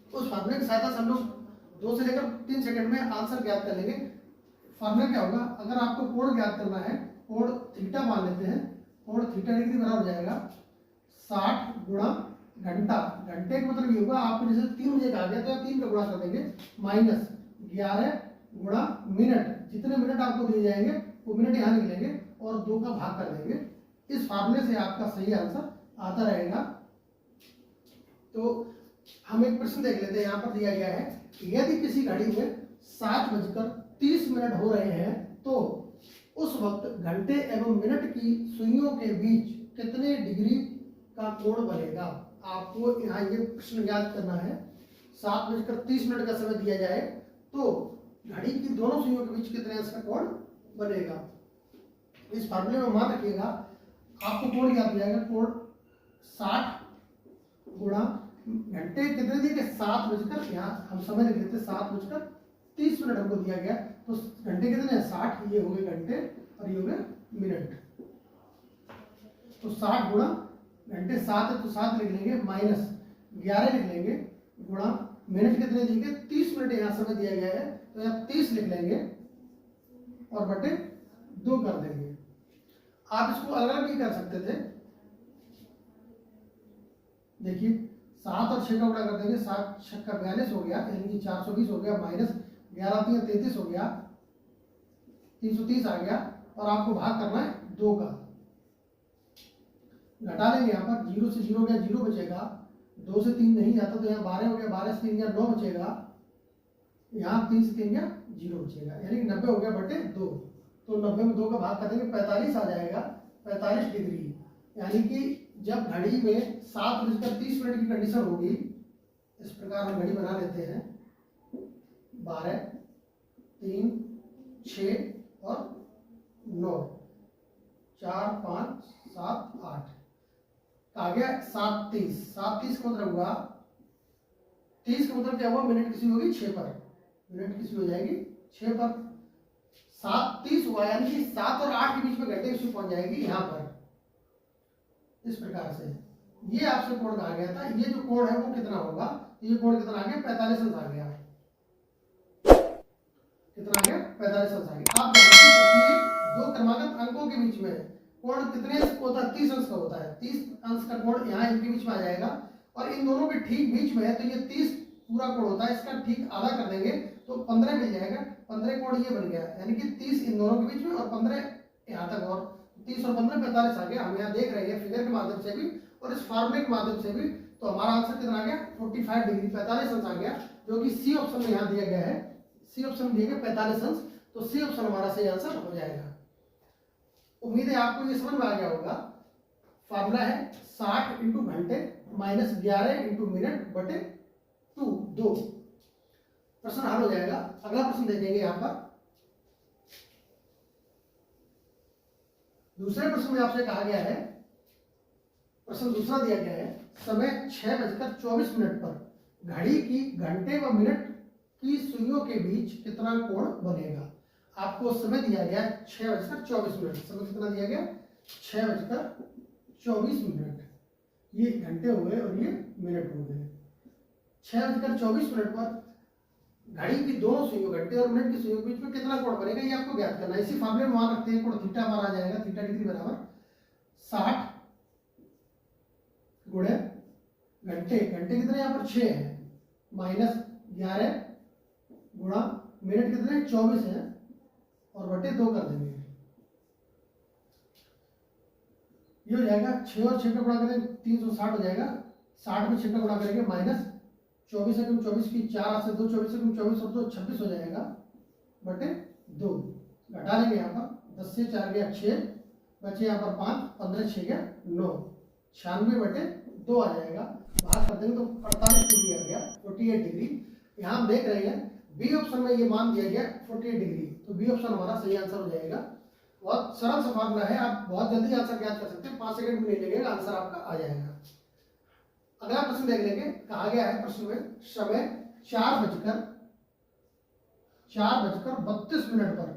उस फार्मूले की सहायता से हम लोग 2 से लेकर 3 सेकंड में आंसर ज्ञात कर लेंगे। फार्मूला क्या होगा, अगर आपको कोण ज्ञात करना है, कोण थीटा मान लेते हैं, कोण थीटा डिग्री बराबर हो जाएगा 60 गुणा घंटा। घंटे का मतलब ये होगा, आपको जैसे 3 बजे कहा गया तो 3 का गुणा कर देंगे, माइनस 11 गुणा मिनट। जितने मिनट आपको दिए जाएंगे वो मिनट यहाँ लिख लेंगे और 2 का भाग कर देंगे। इस फार्मूले से आपका सही आंसर आता रहेगा। तो हम एक प्रश्न देख लेते हैं, यहाँ पर दिया गया है, यदि किसी घड़ी में 7:30 हो रहे हैं तो उस वक्त घंटे एवं मिनट की सुइयों के बीच कितने डिग्री का कोण बनेगा। आपको यहाँ ये प्रश्न याद करना है। 7:30 का समय दिया जाए तो घड़ी की दोनों सुइयों के बीच कितने इसका कोण बनेगा। इस फार्मूले में मान रखिएगा, आपको कोण याद हो जाएगा, कोण 60 गुणा घंटे कितने दिए गए, 7 यहाँ हम समय लिख लेते 7:30 हमको दिया गया, तो घंटे कितने हैं 60, ये हो गए घंटे और ये हो गए मिनट। तो 60 गुणा घंटे 7 है तो 7 लिख लेंगे, माइनस 11 लिख लेंगे, गुणा मिनट कितने दिए गए 30 मिनट यहाँ समय दिया गया है तो यहाँ 30 लिख लेंगे और बटे 2 कर देंगे। आप इसको अलग अलग भी कर सकते थे। देखिए 7 और 6 का गुणा कर देंगे, 7 6 का 42 हो गया, यानी कि 420 हो गया, माइनस 11 3 33 हो गया, 330 आ गया, और आपको भाग करना है 2 का। घटा लेंगे, यहाँ पर 0 से 0 गया, 0 बचेगा, 2 से 3 नहीं जाता तो यहाँ 12 हो गया, 12 से 3 गया 9 बचेगा, यहाँ 3 से 3 गया 0 बचेगा, यानी कि 90 हो गया बटे 2। तो 90 में 2 का भाग कर देंगे, 45 आ जाएगा, 45 डिग्री। यानी कि जब घड़ी में 7:30 की कंडीशन होगी, इस प्रकार हम घड़ी बना लेते हैं, 12 3 6 और 9, 4 5 7 8, आ गया 7:30, 7:30 का मतलब हुआ 30 का मतलब क्या हुआ, मिनट किसी होगी 6 पर, मिनट किसी हो जाएगी 6 पर, 7:30 हुआ यानी कि 7 और 8 के बीच में घंटे किसी पहुंच जाएगी यहाँ पर। इस प्रकार से ये आपसे कोण कहा गया था, ये जो कोण है वो कितना होगा, ये कोण कितना आ गया 45 अंश आ गया, कितना आ गया 45 अंश आ गया। आप जानते हैं कि दो क्रमागत अंकों के बीच में कोण कितने अंश होता है, 30 अंश का होता है, 30 अंश का कोण यहाँ इनके बीच में आ जाएगा और इन दोनों के ठीक बीच में है तो ये 30 पूरा कोण होता है, इसका ठीक आधा कर देंगे तो 15 मिल जाएगा, 15 कोण ये बन गया, यानी कि 30 इन दोनों के बीच में और 15 यहाँ तक, और 30 और 15 45 आ गया। हम यहाँ देख रहे हैं फिगर के माध्यम से भी और इस फार्मूले के माध्यम से भी, तो हमारा आंसर कितना आ गया 45 डिग्री 45 अंश आ गया, जो कि सी ऑप्शन में यहाँ दिया गया है, सी ऑप्शन दिया गया 45 अंश, तो सी ऑप्शन हमारा सही आंसर हो जाएगा। उम्मीद है आपको ये समझ में आ गया होगा। फार्मूला है 60 इंटू घंटे माइनस 11 इंटू मिनट बटे 2। प्रश्न हल हो जाएगा। अगला प्रश्न देखेंगे यहाँ पर। दूसरे प्रश्न में आपसे कहा गया है, प्रश्न दूसरा दिया गया है, समय 6:24 पर घड़ी की घंटे व मिनट की सुइयों के बीच कितना कोण बनेगा। आपको समय दिया गया 6:24, समय कितना दिया गया 6:24, ये घंटे हो गए और ये मिनट हो गए। 6:24 पर घड़ी की दोनों सुइयों, घंटे और मिनट की सुइयों के बीच में कितना कोण बनेगा, ये आपको ज्ञात करना है। इसी फार्मूले में मान रखते हैं, कोण थीटा हमारा आ जाएगा, थीटा डिग्री बराबर 60 गुणे घंटे, घंटे कितने यहाँ पर 6 है, माइनस 11 गुणा मिनट कितने 24 है और बटे 2 कर देंगे। ये हो जाएगा 6 और 6 का गुणा करेंगे 360 हो जाएगा, 60 में 6 का गुणा करेंगे माइनस 24 एकम 24 की 4 हाथ से 2, 24 एकम 24 और 2 26 हो जाएगा बटे 2। घटा लेंगे यहाँ पर 10 से 4 गया 6, बचे यहाँ पर 5, 15 6 गया 9, 96 बटे 2 आ जाएगा। भाग कर देंगे तो 48 डिग्री आ गया, 48 डिग्री। यहाँ हम देख रहे हैं बी ऑप्शन में ये मान दिया गया 48 डिग्री, तो बी ऑप्शन हमारा सही आंसर हो जाएगा। बहुत सरल सा फार्मूला है, आप बहुत जल्दी आंसर ज्ञात कर सकते हैं, 5 सेकंड भी नहीं लगेगा, आंसर आपका आ जाएगा। अगला प्रश्न देख लेंगे। कहा गया है प्रश्न में समय 4:32 पर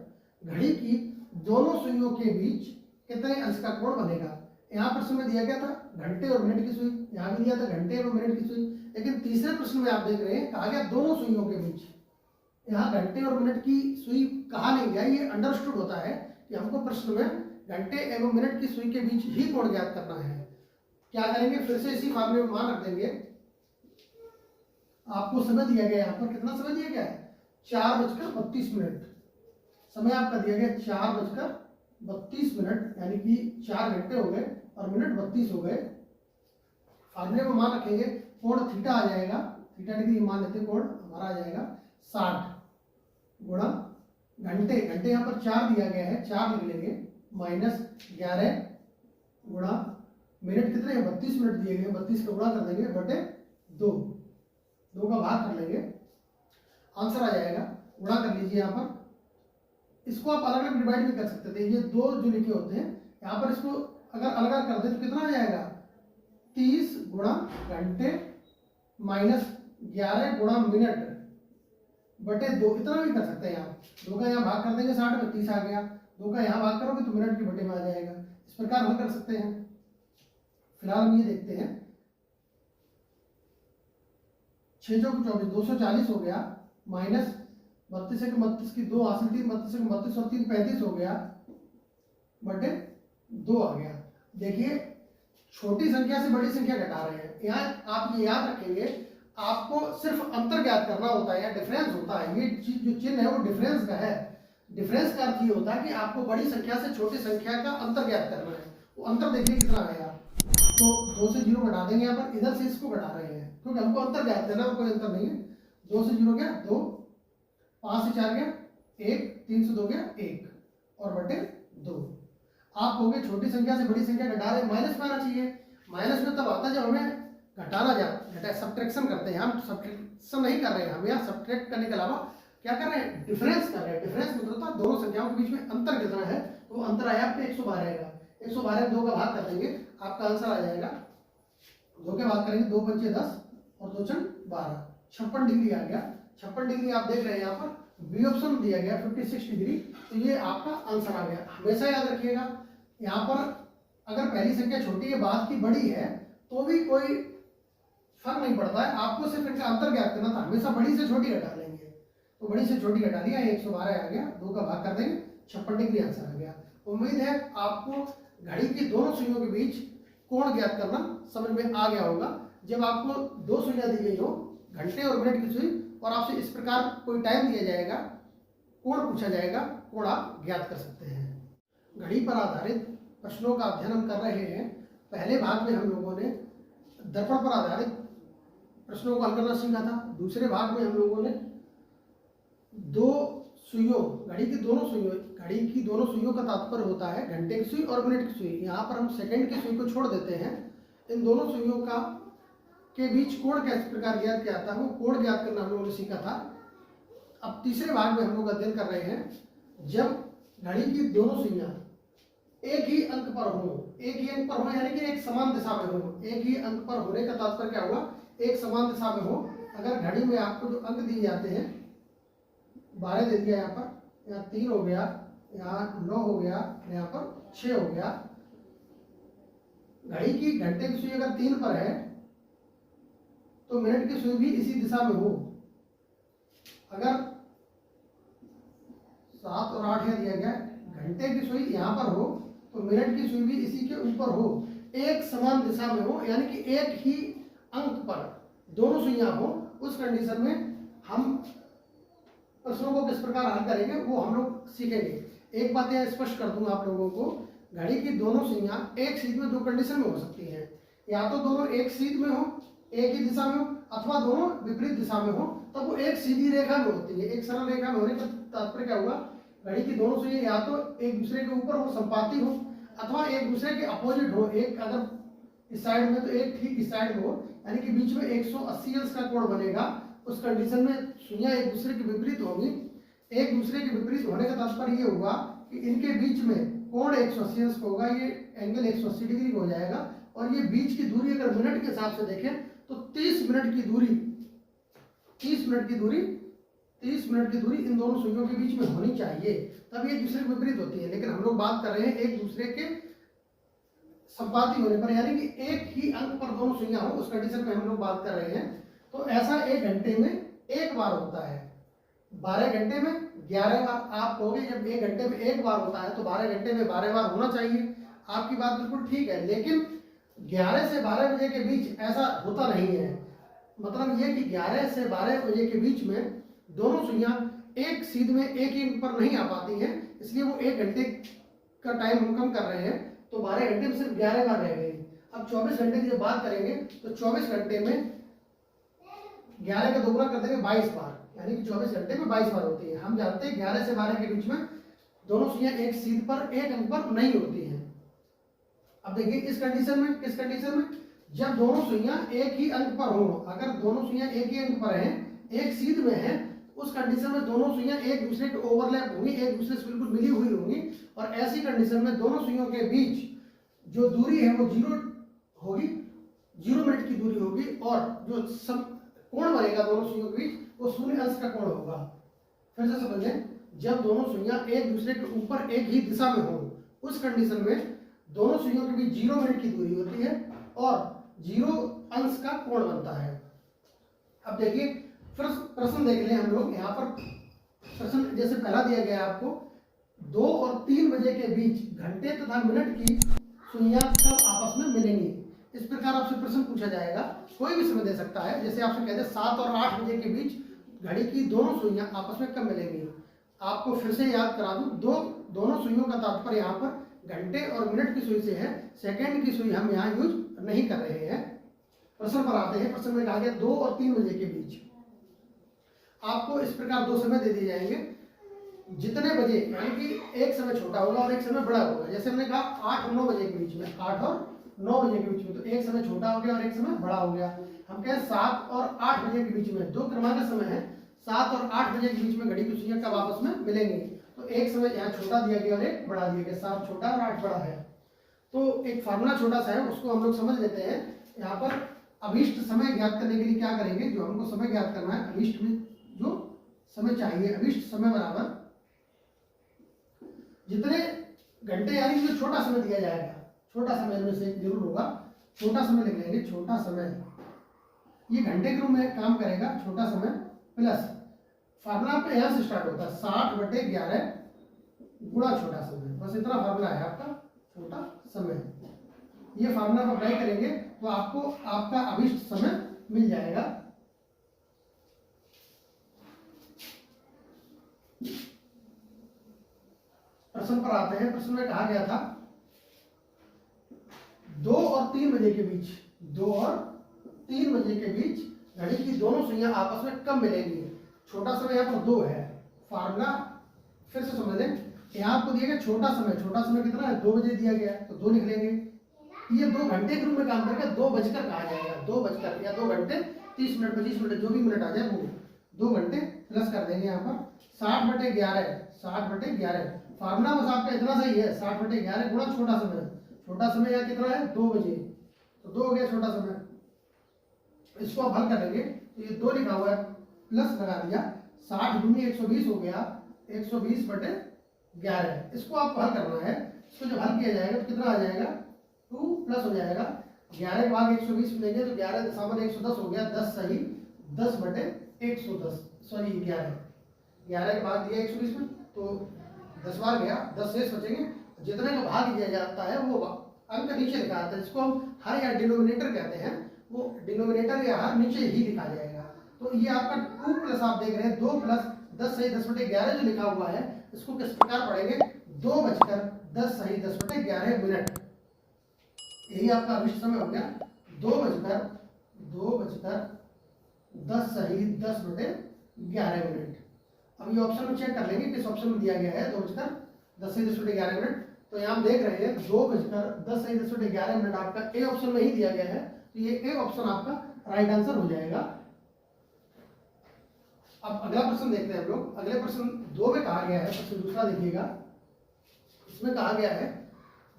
घड़ी की दोनों सुइयों के बीच कितने अंश का कोण बनेगा। यहाँ प्रश्न में दिया गया था घंटे और मिनट की सुई, यहाँ भी दिया था घंटे और मिनट की सुई, लेकिन तीसरे प्रश्न में आप देख रहे हैं कहा गया दोनों सुइयों के बीच। यहाँ घंटे और मिनट की सुई कहा नहीं गया, ये अंडरस्टूड होता है कि हमको प्रश्न में घंटे एवं मिनट की सुई के बीच ही कोण ज्ञात करना है। क्या करेंगे, फिर से इसी फार्मूले में मान रख देंगे। आपको समय दिया गया, यहाँ पर कितना समय दिया गया है 4:32, समय आपका दिया गया 4:32, यानी कि 4 घंटे हो गए और मिनट 32 हो गए। फार्मूले में मान रखेंगे, कोण थीटा आ जाएगा, थीटा डिग्री मान लेते हैं, कोण हमारा आ जाएगा 60 गुणा घंटे, घंटे यहाँ पर 4 दिया गया है, 4 लिख लेंगे, माइनस 11 गुणा मिनट कितने हैं 32 मिनट दिए गए, 32 का गुणा कर देंगे बटे 2 का भाग कर लेंगे, आंसर आ जाएगा। गुणा कर लीजिए यहाँ पर, इसको आप अलग अलग डिवाइड भी कर सकते थे, ये 2 जो लिखे होते हैं यहाँ पर, इसको अगर अलग अलग कर दे तो कितना आ जाएगा 30 गुणा घंटे माइनस 11 गुणा मिनट बटे 2, इतना भी कर सकते हैं। यहाँ 2 का यहाँ भाग कर देंगे 60 में 30 आ गया, 2 का यहाँ भाग करोगे तो मिनट की बटे में आ जाएगा। इस प्रकार हल कर सकते हैं। फिलहाल हम ये देखते हैं 6 चौक 24, 240 हो गया, माइनस 32 एकम 32 की 2 हासिल 3, 32 एकम 32 और 3 35 हो गया बटे 2 आ गया। देखिए छोटी संख्या से बड़ी संख्या घटा रहे हैं, यहाँ आप ये याद रखेंगे, आपको सिर्फ अंतर ज्ञात करना होता है या डिफरेंस होता है। ये जो चिन्ह है वो डिफरेंस का है। डिफरेंस का अर्थ ये होता है कि आपको बड़ी संख्या से छोटी संख्या का अंतर ज्ञात करना है। वो अंतर देखिए कितना आएगा, तो 2 से 0 घटा देंगे, यहाँ पर इधर से इसको घटा रहे हैं क्योंकि हमको अंतर ज्ञात करना है, कोई अंतर नहीं है। 2 से 0 गया 2, 5 से 4 गया 1, 3 से 2 गया 1 और बटे 2। आप कहोगे छोटी संख्या से बड़ी संख्या घटा रहे, माइनस में आना चाहिए। माइनस में तब आता है जब हमें घटाना घटा सब्ट्रैक्शन करते हैं, हम सब्ट्रैक्शन नहीं कर रहे हैं, हम यहाँ सब्ट्रैक्ट करने के अलावा क्या कर रहे हैं, डिफरेंस कर रहे हैं। डिफरेंस मतलब होता है दोनों संख्याओं के बीच में अंतर कितना है, तो वो अंतर आया आपके 112 का, 112 में 2 का भाग कर देंगे, आपका आंसर आ जाएगा 2 के भाग करेंगे, 2 पंचे 10 और 2 चंग 12, 56 डिग्री आ गया। 56 डिग्री आप देख रहे हैं यहाँ पर बी ऑप्शन दिया गया 56 डिग्री, तो ये आपका आंसर आ गया। हमेशा याद रखिएगा यहाँ पर अगर पहली संख्या छोटी है बाद की बड़ी है तो भी कोई फर्क नहीं पड़ता है, आपको सिर्फ इनका अंतर ज्ञात करना था। हमेशा बड़ी से छोटी घटा लेंगे, तो बड़ी से छोटी घटा लिया, 112 आ गया, 2 का भाग कर देंगे, 56 डिग्री आंसर आ गया। उम्मीद है आपको घड़ी की दोनों सुइयों के बीच कोण ज्ञात करना समझ में आ गया होगा। जब आपको 2 सुइयां दी गई हो, घंटे और मिनट की सुई, और आपसे इस प्रकार कोई टाइम दिया जाएगा, कोण पूछा जाएगा, कोण आप ज्ञात कर सकते हैं। घड़ी पर आधारित प्रश्नों का अध्ययन हम कर रहे हैं। पहले भाग में हम लोगों ने दर्पण पर आधारित प्रश्नों को हल करना सीखा था। दूसरे भाग में हम लोगों ने 2 सुइयों, घड़ी की दोनों सुइयों का तात्पर्य होता है घंटे की सुई और मिनट की सुई। यहाँ पर हम सेकंड की सुई को छोड़ देते हैं। इन दोनों सुइयों का के बीच कोण किस प्रकार ज्ञात किया जाता है, वो कोण ज्ञात करना हम लोगों ने सीखा था। अब तीसरे भाग में हम लोग अध्ययन कर रहे हैं, जब घड़ी की दोनों सुइयां एक ही अंक पर हो यानी कि एक समान दिशा में हो। एक ही अंक पर होने का तात्पर्य क्या हुआ, एक समान दिशा में हो। अगर घड़ी में आपको जो अंक दिए जाते हैं, 12 दे दिया, यहाँ पर, यहाँ 3 हो गया, यहाँ 9 हो गया, यहाँ पर 6 हो गया। घड़ी की घंटे की सुई अगर 3 पर है तो मिनट की सुई भी इसी दिशा में हो। अगर 7 और 8 दिया गया, घंटे की सुई यहाँ पर हो तो मिनट की सुई भी इसी के ऊपर हो, एक समान दिशा में हो, यानी कि एक ही अंक पर दोनों सुइयां हो। उस कंडीशन में हम प्रश्नों को किस प्रकार हल करेंगे वो हम लोग सीखेंगे। एक बात यह स्पष्ट कर दूंगा आप लोगों को, घड़ी की दोनों सुइयां एक सीध में 2 कंडीशन में हो सकती हैं। या तो दोनों एक सीध में हो, एक ही दिशा में हो, अथवा दोनों विपरीत दिशा में हो, तब वो एक सीधी रेखा में होती है। एक सरल रेखा में होने का तात्पर्य क्या हुआ, घड़ी की दोनों सुइयां या तो एक दूसरे के ऊपर हो, संपाती हो, अथवा एक दूसरे के अपोजिट हो। एक अगर इस साइड में तो एक ठीक इस साइड में हो, यानी कि बीच में 180 अंश का कोण बनेगा। उस कंडीशन में सुइयां एक दूसरे के विपरीत होंगी। एक दूसरे के विपरीत होने का तात्पर्य ये हुआ कि इनके बीच में कोण 180 अंश होगा, ये एंगल 180 डिग्री हो जाएगा। और ये बीच की दूरी अगर मिनट के हिसाब से देखें तो 30 मिनट की दूरी इन दोनों सुइयों के बीच में होनी चाहिए, तब ये एक दूसरे के विपरीत होती है। लेकिन हम लोग बात कर रहे हैं एक दूसरे के संपाती होने पर, यानी कि एक ही अंक पर दोनों सुइयां हो, उस कंडीशन में हम लोग बात कर रहे हैं। तो ऐसा 1 घंटे में एक बार होता है। 12 घंटे में 11 बार। आप कहोगे जब 1 घंटे में एक बार होता है तो 12 घंटे में 12 बार होना चाहिए। आपकी बात बिल्कुल ठीक है, लेकिन 11 से 12 बजे के बीच ऐसा होता नहीं है। मतलब ये कि 11 से 12 बजे के बीच में दोनों सुइयां एक सीध में एक ही अंक पर नहीं आ पाती हैं, इसलिए वो 1 घंटे का टाइम हम कम कर रहे हैं। तो 12 घंटे में सिर्फ 11 बार रह गई। अब 24 घंटे की जब बात करेंगे तो 24 घंटे में 11 का दोगुना कर देंगे 22 बार, यानी कि 24 घंटे में 22 बार होती है। हम जानते हैं 11 से 12 के बीच में दोनों सुइयां एक सीध पर एक अंक पर नहीं होती हैं। अब देखिए इस कंडीशन में, किस कंडीशन में, जब दोनों सुइयां एक ही अंक पर हो। अगर दोनों सुइयां एक ही अंक पर हैं, एक सीध में हैं, उस कंडीशन में दोनों सुइयां एक दूसरे के ओवरलैप होंगी, एक दूसरे से बिल्कुल मिली हुई होंगी। और ऐसी कंडीशन में दोनों सुइयों के बीच जो दूरी है वो 0 होगी, 0 मिनट की दूरी होगी। और जो कोण बनेगा दोनों सुइयों के बीच वो 0 अंश का कोण होगा। फिर से समझें, जब दोनों सुइयां एक दूसरे के ऊपर एक ही दिशा में हो, उस कंडीशन में दोनों सुइयों के बीच 0 मिनट की दूरी होती है और 0 अंश का कोण बनता है। अब देखिए प्रश्न देख लें हम लोग। यहाँ पर प्रश्न जैसे पहला दिया गया आपको, 2 और 3 बजे के बीच घंटे तथा मिनट की सुइयां कब आपस में मिलेंगी। इस प्रकार आपसे प्रश्न पूछा जाएगा, कोई भी समय दे सकता है। जैसे आपसे कहते हैं 7 और 8 बजे के बीच घड़ी की दोनों सुइयां आपस में कब मिलेंगी। आपको फिर से याद करा दूं, दोनों सुइयों का तात्पर्य यहाँ पर घंटे और मिनट की सुई से है। सेकंड की सुई हम यहाँ यूज नहीं कर रहे हैं। प्रश्न पर आते हैं। प्रश्न में कहा गया 2 और 3 बजे के बीच आपको इस प्रकार 2 समय दे दिए जाएंगे। जितने बजे, यानी कि एक समय छोटा होगा और एक समय बड़ा होगा। जैसे हमने कहा 8 और 9 बजे के बीच में, 8 और 9 बजे के बीच में, तो एक समय छोटा हो गया और एक समय बड़ा हो गया। हम कहें 7 और 8 बजे के बीच में, 2 क्रमांक समय है, 7 और 8 बजे के बीच में घड़ी की सुइयां कब आपस में मिलेंगी। तो एक समय यहाँ छोटा दिया गया और एक बड़ा दिया गया। 7 छोटा और 8 बड़ा है। तो एक फार्मूला छोटा सा है, उसको हम लोग समझ लेते हैं। यहाँ पर अभिष्ट समय ज्ञात करने के लिए क्या करेंगे, जो हमको समय ज्ञात करना है, अभिष्ट में जो समय चाहिए, अभिष्ट समय बराबर जितने घंटे यानी जो छोटा समय दिया जाएगा, छोटा समय इनमें से जरूर होगा, छोटा समय लिख लेंगे, छोटा समय ये घंटे के रूप में काम करेगा, छोटा समय प्लस फार्मूला आपका यहाँ से स्टार्ट होता है 60/11 गुणा छोटा समय, बस इतना फार्मूला है आपका छोटा समय। ये फार्मूला आप अप्लाई करेंगे तो आपको आपका अभिष्ट समय मिल जाएगा। प्रश्न पर आते हैं। प्रश्न में कहा गया था 2 और 3 बजे के बीच, 2 और 3 बजे के बीच घड़ी की दोनों सुइयां आपस में कब मिलेंगी। छोटा समय यहाँ पर 2 है, फार्मूला फिर से समझ लें। यहाँ आपको दिया गया छोटा समय कितना है, 2 बजे दिया गया है तो 2 लिख लेंगे। ये 2 घंटे के रूप में काम करेगा, 2 बजकर कहा जाएगा, 2 बजकर या 2 घंटे 30 मिनट 25 मिनट जो भी मिनट आ जाए वो 2 घंटे प्लस कर देंगे यहाँ पर 60/11 फार्मूला बस आपका इतना सही है, 60/11 गुणा छोटा समय यहाँ कितना है 2 बजे, तो 2 हो गया छोटा समय। इसको आप हल कर लेंगे तो ये 2 लिखा हुआ है प्लस लगा दिया, 60 दूनी 120 हो गया, 120/11। इसको आपको हल करना है। इसको जब हल किया जाएगा तो कितना आ जाएगा 2 प्लस हो जाएगा 11 के भाग 120 में लेंगे तो 11 दशामलव 110 हो गया, 10 सही 10/110 सॉरी 11 के भाग दिया 120 में तो 10 बार गया, 10 शेष बचेंगे। जितने का भाग दिया जाता है वो अंक नीचे लिखा आता है, जिसको हम हर या डिनोमिनेटर कहते हैं, वो डिनोमिनेटर या हर नीचे ही लिखा जाएगा। तो ये आपका 2 प्लस आप देख रहे हैं 2 प्लस 10 सही 10/11 जो लिखा हुआ है, इसको किस प्रकार पढ़ेंगे 2 बजकर 10 सही 10/11 मिनट। यही आपका अभिष्ट समय हो गया 2 बजकर 10 सही 10/11 मिनट। अब ये ऑप्शन में चेक कर लेंगे किस ऑप्शन में दिया गया है 2 बजकर 10 सही 10/11 मिनट। तो यहाँ हम देख रहे हैं 2 बजकर 10 सही 10/11 मिनट आपका ए ऑप्शन में ही दिया गया है, तो ये ए ऑप्शन आपका राइट आंसर हो जाएगा। अब अगला प्रश्न देखते हैं हम लोग। अगले प्रश्न 2 में कहा गया है, प्रश्न दूसरा देखिएगा। इसमें कहा गया है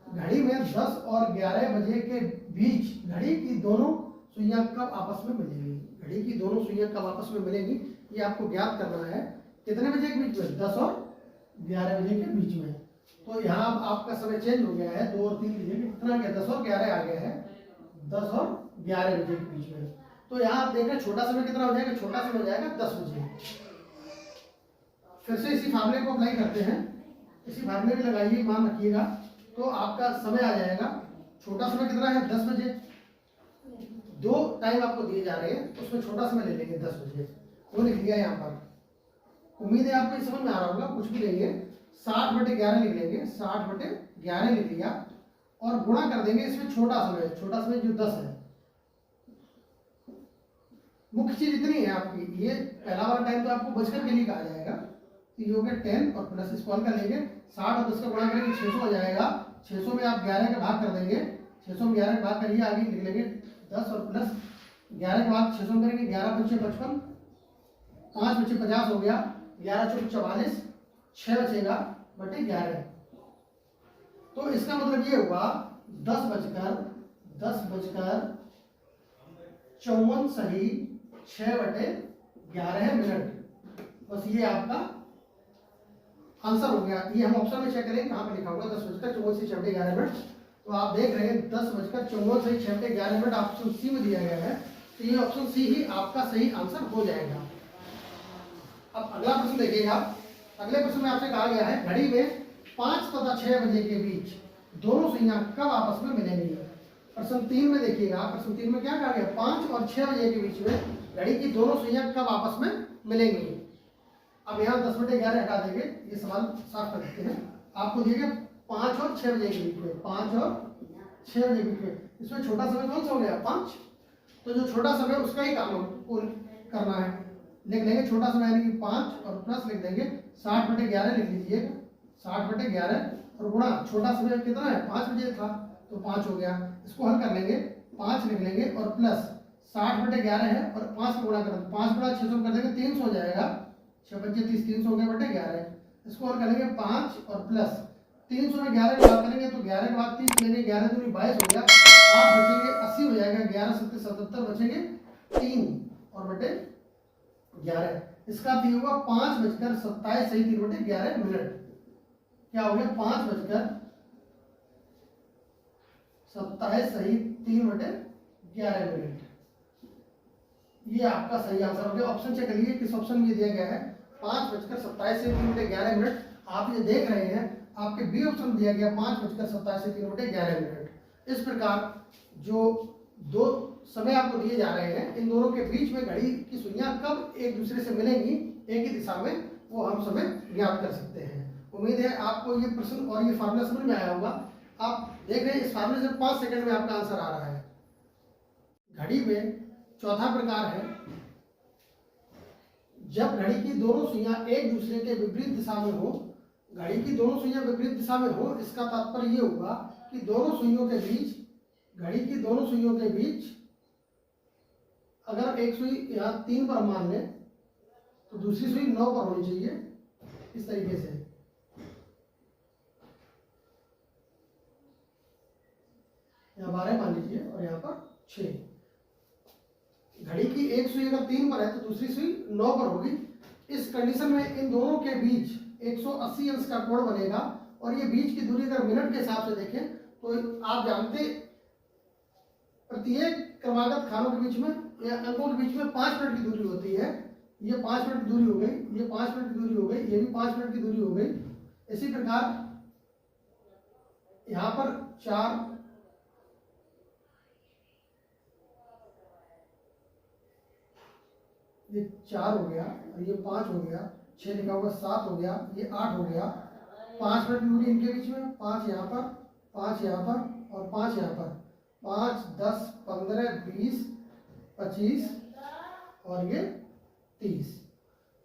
घड़ी में 10 और 11 बजे के बीच घड़ी की दोनों सुइयां कब आपस में मिलेंगी। घड़ी की दोनों सुइयां कब आपस में मिलेंगी ये आपको ज्ञात करना है। कितने बजे के बीच में 10 और 11 बजे के बीच में। तो यहाँ आपका समय चेंज हो गया है, 2 और 3 बजे कितना आ गया 10 और 11 आ गया है, 10 और 11 बजे के बीच में। तो यहाँ आप देख रहे हैं छोटा समय कितना हो जाएगा, छोटा समय हो जाएगा 10 बजे। फिर से इसी फार्मूले को अप्लाई करते हैं, इसी फार्मूले में लगाइए, मान रखिएगा। तो आपका समय आ जाएगा, छोटा समय कितना है 10 बजे, 2 टाइम आपको दिए जा रहे हैं, उसमें छोटा समय ले लेंगे 10 बजे, वो लिख लिया यहाँ पर। उम्मीद है आपको समझ में आ रहा होगा, कुछ भी लेंगे 60/11 लिख लेंगे, 60/11 लिख लिया और गुणा कर देंगे इसमें छोटा समय जो 10 है। मुख्य चीज इतनी है आपकी, ये पहला वाला टाइम तो आपको बजकर के लिए कहा जाएगा, तो ये हो गया 10 और प्लस इसको हल कर लेंगे, 60 और 10 का गुणा करेंगे 600 हो जाएगा, 600 में आप 11 का भाग कर देंगे, 600 में 11 का भाग करिए, आगे लिख लेंगे 10 और प्लस 11 के बाद 600 में करेंगे, 11 × 5 = 55, 5 × 5 = 50 हो गया, 11 × 4 = 44, 6 बचेगा बटे 11। तो इसका मतलब ये हुआ 10 बजकर 54 सही 6/11 मिनट। बस ये आपका आंसर हो गया। ये हम ऑप्शन में चेक करेंगे कहाँ पे लिखा होगा 10 बजकर 54 सही 6/11 मिनट। तो आप देख रहे हैं 10 बजकर 54 सही 6/11 मिनट ऑप्शन सी में दिया गया है, तो ये ऑप्शन सी ही आपका सही आंसर हो जाएगा। अब अगला प्रश्न देखिएगा। अगले प्रश्न में आपसे कहा गया है घड़ी में 5 तथा 6 बजे के बीच दोनों सुइयां कब आपस में मिलेंगी। प्रश्न 3 में देखिएगा, प्रश्न 3 में क्या कहा गया 5 और 6 बजे के बीच में घड़ी की दोनों सुइयां कब आपस में मिलेंगी। अब यहाँ 10/11 हटा देंगे, ये सवाल साफ कर देते हैं। आपको दिए गए 5 और 6 बजे के बीच में, 5 और 6 बजे के बीच में, इसमें छोटा समय कौन सा हो गया 5, तो जो छोटा समय उसका ही काम हमको करना है। लिख लेंगे छोटा समय यानी कि 5 और प्लस लिख देंगे 60/11 लिख लीजिएगा, 60/11 और गुणा छोटा समय कितना है 5 बजे था तो 5 हो गया। इसको हल कर लेंगे, 5 लिख लेंगे और प्लस 60/11 है और 5 को गुणा कर 5 गुणा 600 कर देंगे 300 हो जाएगा, 6 × 5 = 30, 300 हो गया बटे 11। इसको हल करेंगे 5 और प्लस 300 में 11 का भाग करेंगे तो 11 के बाद 30 लेंगे, 11 दूनी 22 हो गया, 8 बचेंगे 80 हो जाएगा, 11 सत्ते 77 बचेंगे 3 और बटे 11। इसका भी होगा 5:27 सही 3/11 क्या हो गया 5:27 सही 3/11। ये आपका सही आंसर हो गया। ऑप्शन चेक करिए किस ऑप्शन में दिया गया है 5:27 सही 3/11। आप ये देख रहे हैं आपके बी ऑप्शन दिया गया 5:27 सही 3/11। इस प्रकार जो दो समय आपको दिए जा रहे हैं, इन दोनों के बीच में घड़ी की सुइयां कब एक दूसरे से मिलेंगी एक ही दिशा में, वो हम समय ज्ञात कर सकते हैं। उम्मीद है आपको ये प्रश्न और ये फार्मूला समझ में आया होगा। आप देख रहे हैं इस फार्मूले से 5 सेकंड में आपका आंसर आ रहा है। घड़ी में चौथा प्रकार है, जब घड़ी की दोनों सुइयां एक दूसरे के विपरीत दिशा में हो। घड़ी की दोनों सुइयां विपरीत दिशा में हो, इसका तात्पर्य ये होगा कि दोनों सुइयों के बीच, घड़ी की दोनों सुइयों के बीच अगर एक सुई यहाँ 3 पर मान लें तो दूसरी सुई 9 पर होनी चाहिए, इस तरीके से। यहाँ 12 मान लीजिए और यहाँ पर 6। घड़ी की एक सुई अगर 3 पर है तो दूसरी सुई 9 पर होगी। इस कंडीशन में इन दोनों के बीच 180 अंश का कोण बनेगा और ये बीच की दूरी अगर मिनट के हिसाब से देखें तो आप जानते प्रत्येक क्रमागत खानों के बीच में या अंकों के बीच में 5 मिनट की दूरी होती है। ये 5 मिनट की दूरी हो गई, ये 5 मिनट की दूरी हो गई, ये भी 5 मिनट की दूरी हो गई। इसी प्रकार यहाँ पर 4, ये 4 हो गया और ये 5 हो गया, 6 लिखा हुआ 7 हो गया, ये 8 हो गया। 5 मिनट की दूरी इनके बीच में, 5 यहाँ पर, 5 यहाँ पर और 5 यहाँ पर। 5, 10, 15, 20, 25 और ये 30।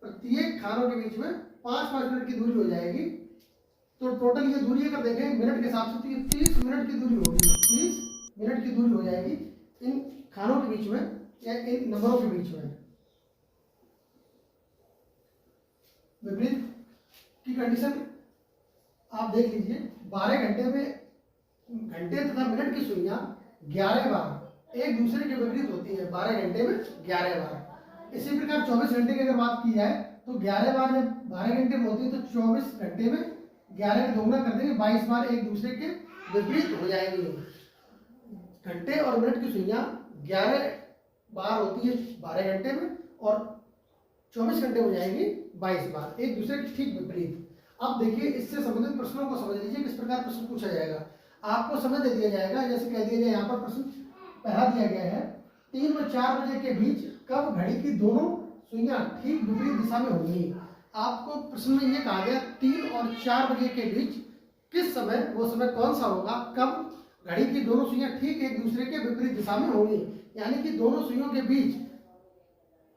प्रत्येक खानों के बीच में 5-5 मिनट की दूरी हो जाएगी। तो टोटल ये दूरी अगर देखें मिनट के हिसाब से तो ये 30 मिनट की दूरी होगी। 30 मिनट की दूरी हो जाएगी इन खानों के बीच में या इन नंबरों के बीच में। विपरीत की कंडीशन आप देख लीजिए, 12 घंटे में घंटे तथा मिनट की सुइयां 11 बार एक दूसरे के विपरीत होती है। 12 घंटे में 11 बार। इसी प्रकार 24 घंटे की अगर बात की जाए तो 11 बार जब 12 घंटे में होती है तो 24 घंटे में 11 का दोगुना कर देंगे, 22 बार एक दूसरे के विपरीत हो जाएंगे। घंटे और मिनट की सुइयां 11 बार होती है 12 घंटे में और 24 घंटे हो जाएंगी 22 बार एक दूसरे के ठीक विपरीत। अब देखिए इससे संबंधित प्रश्नों को समझ लीजिए किस प्रकार प्रश्न पूछा जाएगा। आपको समय दे दिया जाएगा, जैसे कह दिया जाए यहाँ पर प्रश्न पहला दिया गया है 3 व 4 बजे के बीच कब घड़ी की दोनों सुइयां ठीक विपरीत दिशा में होंगी। आपको प्रश्न में ये कहा गया 3 और 4 बजे के बीच किस समय, वो समय कौन सा होगा, कब घड़ी की दोनों सुइयां ठीक एक दूसरे के विपरीत दिशा में होंगी। यानी कि दोनों सुइयों के बीच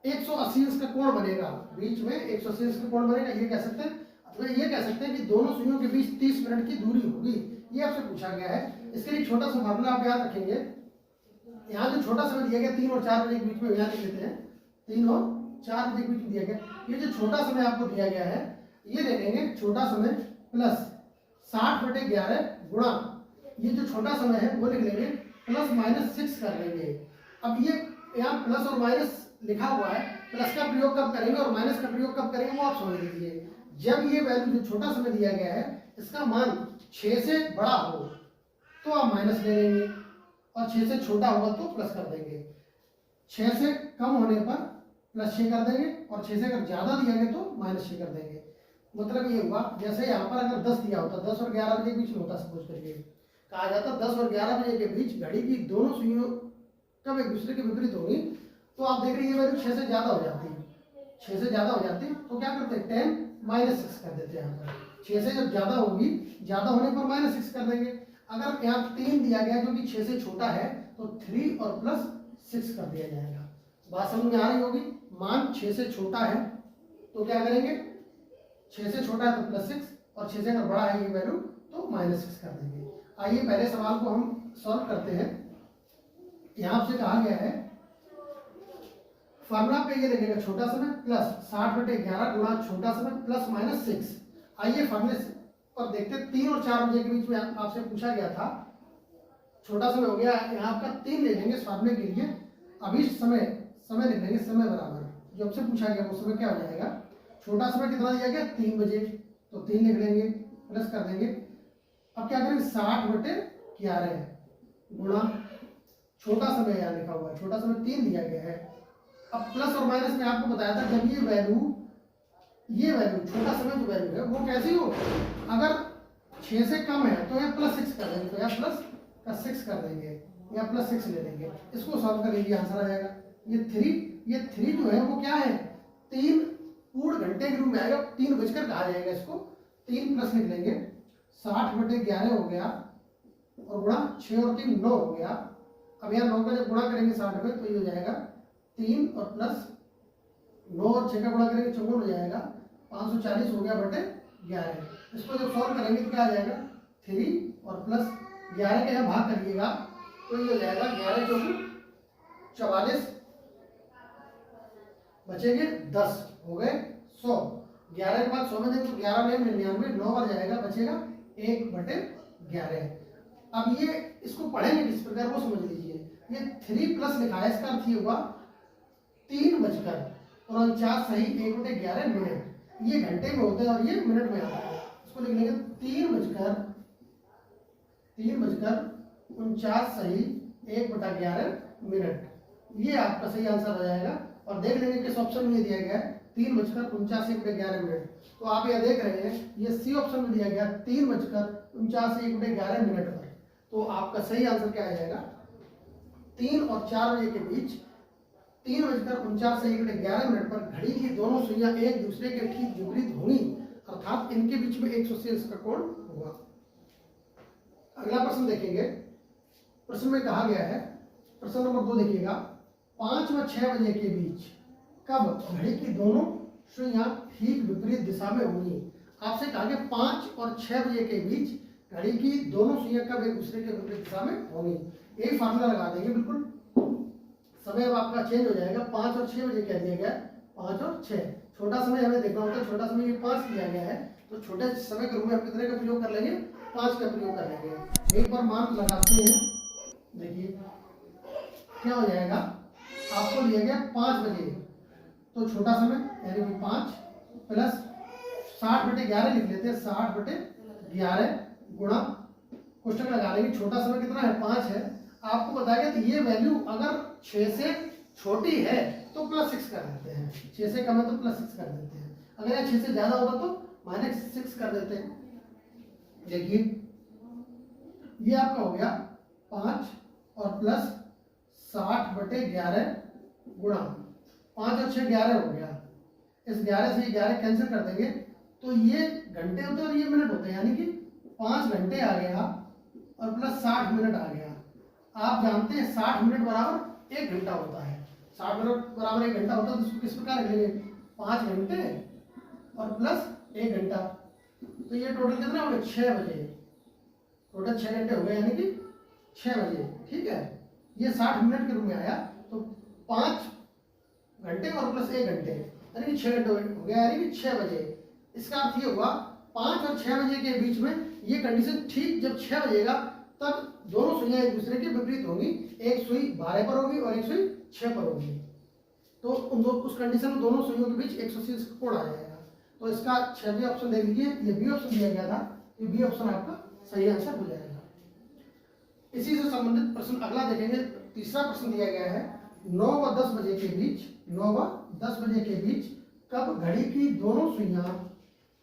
180 अंश का कोण बनेगा, बीच में 180 अंश का कोण बनेगा, ये कह सकते हैं। अथवा ये कह सकते हैं कि दोनों सुइयों के बीच 30 मिनट की दूरी होगी। ये आपसे पूछा गया है। इसके लिए छोटा सा फॉर्मूला आप याद रखेंगे। यहाँ जो छोटा समय दिया गया 3 और 4 बजे के बीच में, यहाँ लिख लेते हैं 3 और 4 बजे के बीच में दिया गया। ये जो छोटा समय आपको दिया गया है ये ले लेंगे छोटा समय प्लस 60/11 गुणा ये जो छोटा समय है वो लिख लेंगे प्लस माइनस 6 कर लेंगे। अब ये यहाँ प्लस और माइनस लिखा हुआ है, प्लस का प्रयोग कब करेंगे और माइनस का प्रयोग कब करेंगे वो आप समझ लीजिए। जब ये वैल्यू जो छोटा समय दिया गया है इसका मान 6 से बड़ा हो तो आप माइनस ले लेंगे और 6 से छोटा होगा तो प्लस कर देंगे। 6 से कम होने पर प्लस 6 कर देंगे और 6 से अगर ज्यादा दिया गया तो माइनस 6 कर देंगे। मतलब ये हुआ जैसे यहाँ पर अगर 10 दिया होता, 10 और 11 बजे के बीच में होता, सपोज करिए कहा जाता 10 और 11 बजे के बीच घड़ी की दोनों सुइयों कब एक दूसरे के विपरीत होगी, तो आप देख रहे हैं ये वैल्यू 6 से ज्यादा हो जाती है। 6 से ज्यादा हो जाती है तो क्या करते हैं 10 - 6 कर देते हैं। यहाँ पर 6 से जब ज्यादा होगी, ज्यादा होने पर -6 कर देंगे। अगर यहाँ 3 दिया गया जो कि 6 से छोटा है तो 3 और प्लस 6 कर दिया जाएगा। बात समझ में आ रही होगी। मान 6 से छोटा है तो क्या करेंगे, 6 से छोटा है तो +6 और 6 से अगर बड़ा है ये वैल्यू तो -6 कर देंगे। आइए पहले सवाल को हम सॉल्व करते हैं। यहाँ से कहा गया है फॉर्मूला पे ये लगेगा छोटा समय प्लस 60/11 गुणा छोटा समय प्लस -6। आइए फॉर्मूले और देखते हैं 3 और 4 बजे के बीच में आपसे पूछा गया था, छोटा समय हो गया यहाँ आपका 3 ले लेंगे इस फार्मूले के लिए। अभी समय लिख लेंगे, समय बराबर जो आपसे पूछा गया वो समय क्या हो जाएगा, छोटा समय कितना दिया गया 3 बजे, तो 3 लिख लेंगे, प्लस कर देंगे। अब क्या करेंगे 60/11 गुणा छोटा समय यहाँ लिखा हुआ है, छोटा समय 3 दिया गया है। अब प्लस और माइनस में आपको बताया था जब ये वैल्यू छोटा समय जो वैल्यू है वो कैसी हो, अगर 6 से कम है तो यहाँ +6 कर देंगे, तो यहाँ प्लस का 6 कर देंगे या +6 ले लेंगे। इसको सॉल्व करेंगे आंसर आ जाएगा ये 3 जो है वो क्या है 3 पूर्ण घंटे के रूप में आएगा, 3 बजकर कहा जाएगा इसको, 3 प्लस लिख लेंगे 60/11 हो गया और गुणा 6 और 3 9 हो गया। अब यहाँ 9 का जब गुणा करेंगे 60 में तो ये हो जाएगा 3 और प्लस 9 और 6 का गुणा करेंगे 54 हो जाएगा, 540 हो गया बटे 11। इसको जब सॉल्व करेंगे तो क्या आ जाएगा 3 और प्लस 11 का यहाँ भाग करिएगा तो ये हो जाएगा 11 चौकी 44, बचेंगे 10 हो गए 100। 11 के बाद 100 में देंगे तो 11 में 99, 9 बार जाएगा, बचेगा 1/11। अब ये इसको पढ़ेंगे किस प्रकार वो समझ लीजिए। ये 3 प्लस लिखा है, इसका अर्थ ये हुआ 3:49 सही 1/11 मिनट। ये घंटे में होता है और ये मिनट में आता है। इसको लिख लेंगे 3:49 सही 1/11 मिनट। ये आपका सही आंसर हो जाएगा। और देख लेंगे किस ऑप्शन में दिया गया है 3:49 1/11 मिनट। तो आप यह देख रहे हैं ये सी ऑप्शन में दिया गया 3:49 1/11 मिनट पर। तो आपका सही आंसर क्या आ जाएगा 3 और 4 बजे के बीच 3:49 से 1/11 मिनट पर घड़ी की दोनों सुइयां एक दूसरे के ठीक विपरीत होंगी, अर्थात इनके बीच में 180 अंश का कोण होगा। अगला प्रश्न देखेंगे। प्रश्न में कहा गया है, प्रश्न नंबर 2 देखिएगा, 5 व 6 बजे के बीच कब घड़ी की दोनों सुइयां ठीक विपरीत दिशा में होंगी। आपसे कहा गया 5 और 6 बजे के बीच घड़ी की दोनों सुइयां कब एक दूसरे के विपरीत दिशा में होंगी। यही फार्मूला लगा देंगे बिल्कुल। समय अब आपका चेंज हो जाएगा, 5 और 6 बजे कह दिया गया, 5 और 6। छोटा समय हमें देखना होता है, छोटा समय ये 5 दिया गया है, तो छोटे समय के रूप में हम कितने का प्रयोग कर लेंगे 5 का प्रयोग कर लेंगे। एक बार मान लगाते हैं, देखिए क्या हो जाएगा, आपको दिया गया 5 बजे, तो छोटा समय यानी कि 5 प्लस 60/11 लिख लेते हैं, 60/11 गुणा कोष्टक लगा लेंगे, छोटा समय कितना है 5 है। आपको बताया कि ये वैल्यू अगर 6 से छोटी है तो +6 कर देते हैं, 6 से कम है तो +6 कर देते हैं, अगर यह 6 से ज्यादा होगा तो -6 कर देते हैं। देखिए ये आपका हो गया 5 और प्लस 60/11 गुणा 5 और 6 11 हो गया, इस 11 से 11 कैंसिल कर देंगे तो ये घंटे होते हैं और ये मिनट होते हैं, यानी कि 5 घंटे आ गया और प्लस 60 मिनट आ गया। आप जानते हैं 60 मिनट बराबर 1 घंटा होता है, 60 मिनट बराबर 1 घंटा होता है, तो इसको किस प्रकार लिख लेंगे 5 घंटे और प्लस 1 घंटा, तो ये टोटल कितना हो गया 6 बजे, टोटल 6 घंटे हो गए यानी कि 6 बजे। ठीक है, ये 60 मिनट के रूप में आया, तो 5 घंटे और प्लस 1 घंटे यानी कि 6 घंटे हो गया, यानी कि 6 बजे। इसका अर्थ ये हुआ 5 और 6 बजे के बीच में ये कंडीशन ठीक जब 6 बजेगा तब दोनों सुइयां एक दूसरे के विपरीत होंगी, एक सुई 12 पर होगी और एक सुई 6 पर होगी, तो उस कंडीशन में दोनों सुइयों के बीच 180 का कोण आ जाएगा। तो इसका 6वां ऑप्शन देख लीजिए, ये बी ऑप्शन दिया गया था, ये बी ऑप्शन आपका सही आंसर हो जाएगा। इसी से संबंधित प्रश्न अगला देखेंगे। तीसरा प्रश्न दिया गया है 9 व 10 बजे के बीच, 9 व 10 बजे के बीच कब घड़ी की दोनों सुइयां